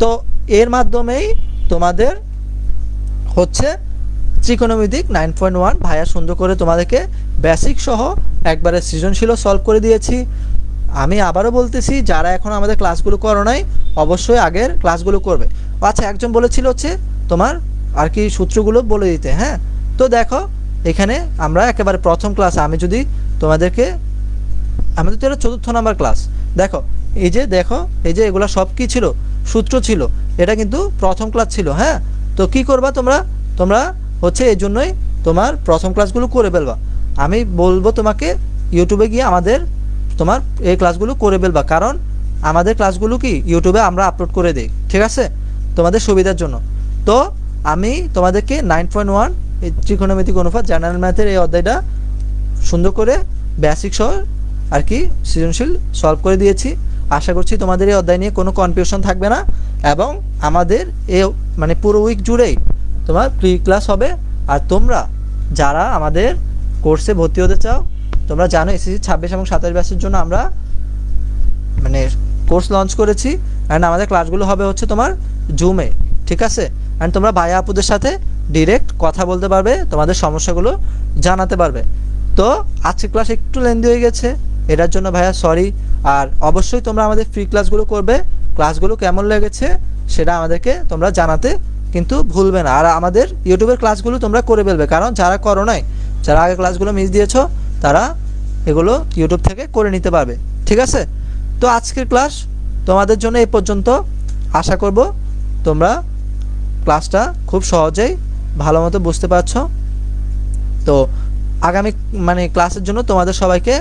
[SPEAKER 1] তো এর মাধ্যমেই তোমাদের হচ্ছে ত্রিকোণমিতিক 9.1 ভাইয়া সুন্দর করে তোমাদেরকে বেসিক সহ একবারে সৃজনশীল সলভ করে দিয়েছি। আমি আবারও বলতেছি যারা এখন আমাদের ক্লাসগুলো করো নাই অবশ্যই আগের ক্লাসগুলো করবে। আচ্ছা একজন বলেছিল হচ্ছে তোমার আর কি সূত্রগুলো বলে দিতে, হ্যাঁ। তো দেখো এখানে আমরা একেবারে প্রথম ক্লাস, আমি যদি তোমাদেরকে আমাদের তো এটা 4র্থ নাম্বার ক্লাস, দেখো এই যে দেখো এই যে এগুলো সব কি ছিল সূত্র ছিল, এটা কিন্তু প্রথম ক্লাস ছিল, হ্যাঁ। তো কি করবা তোমরা হচ্ছে এই জন্যই তোমার প্রথম ক্লাসগুলো করে ফেলবা। আমি বলবো তোমাকে ইউটিউবে গিয়ে আমাদের তোমার এই ক্লাসগুলো করে ফেলবা, কারণ আমাদের ক্লাসগুলো কি ইউটিউবে আমরা আপলোড করে দিই, ঠিক আছে, তোমাদের সুবিধার জন্য। তো আমি তোমাদেরকে 9.1 এই ত্রিকোণমিতিক অনুপাত জেনারেল ম্যাথের এই অধ্যায়টা সুন্দর করে বেসিক সহ আর কি সৃজনশীল সলভ করে দিয়েছি। আশা করছি তোমাদের এই অধ্যায় নিয়ে কোনো কনফিউশন থাকবে না, এবং আমাদের এই মানে পুরো উইক জুড়েই তোমার প্রি ক্লাস হবে। আর তোমরা যারা আমাদের কোর্সে ভর্তি হতে চাও তোমরা জানো এসএসসি 26 এবং 27 ব্যাচের জন্য আমরা মানে কোর্স লঞ্চ করেছি অ্যান্ড আমাদের ক্লাসগুলো হবে হচ্ছে তোমার জুমে, ঠিক আছে। অ্যান্ড তোমরা ভাইয়া আপুদের সাথে ডিরেক্ট কথা বলতে পারবে, তোমাদের সমস্যাগুলো জানাতে পারবে। তো আজকের ক্লাস একটু লেন্দি হয়ে গেছে, এটার জন্য ভাইয়া সরি। আর অবশ্যই তোমরা আমাদের ফ্রি ক্লাসগুলো করবে, ক্লাসগুলো কেমন লেগেছে সেটা আমাদেরকে তোমরা জানাতে কিন্তু ভুলবে না। আর আমাদের ইউটিউবের ক্লাসগুলো তোমরা করে ফেলবে, কারণ যারা করো নাই, যারা আগে ক্লাসগুলো মিস দিয়েছো তারা এগুলো ইউটিউব থেকে করে নিতে পারবে, ঠিক আছে। তো আজকের ক্লাস তোমাদের জন্য এই পর্যন্ত। আশা করব তোমরা ক্লাসটা খুব সহজেই ভালো মতো বুঝতে পারছো। তো আগামী মানে ক্লাসের জন্য তোমাদের সবাইকে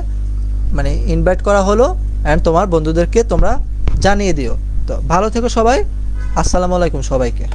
[SPEAKER 1] মানে ইনভাইট করা হলো অ্যান্ড তোমার বন্ধুদেরকে তোমরা জানিয়ে দিও। তো ভালো থেকো সবাই, আসসালামু আলাইকুম সবাইকে।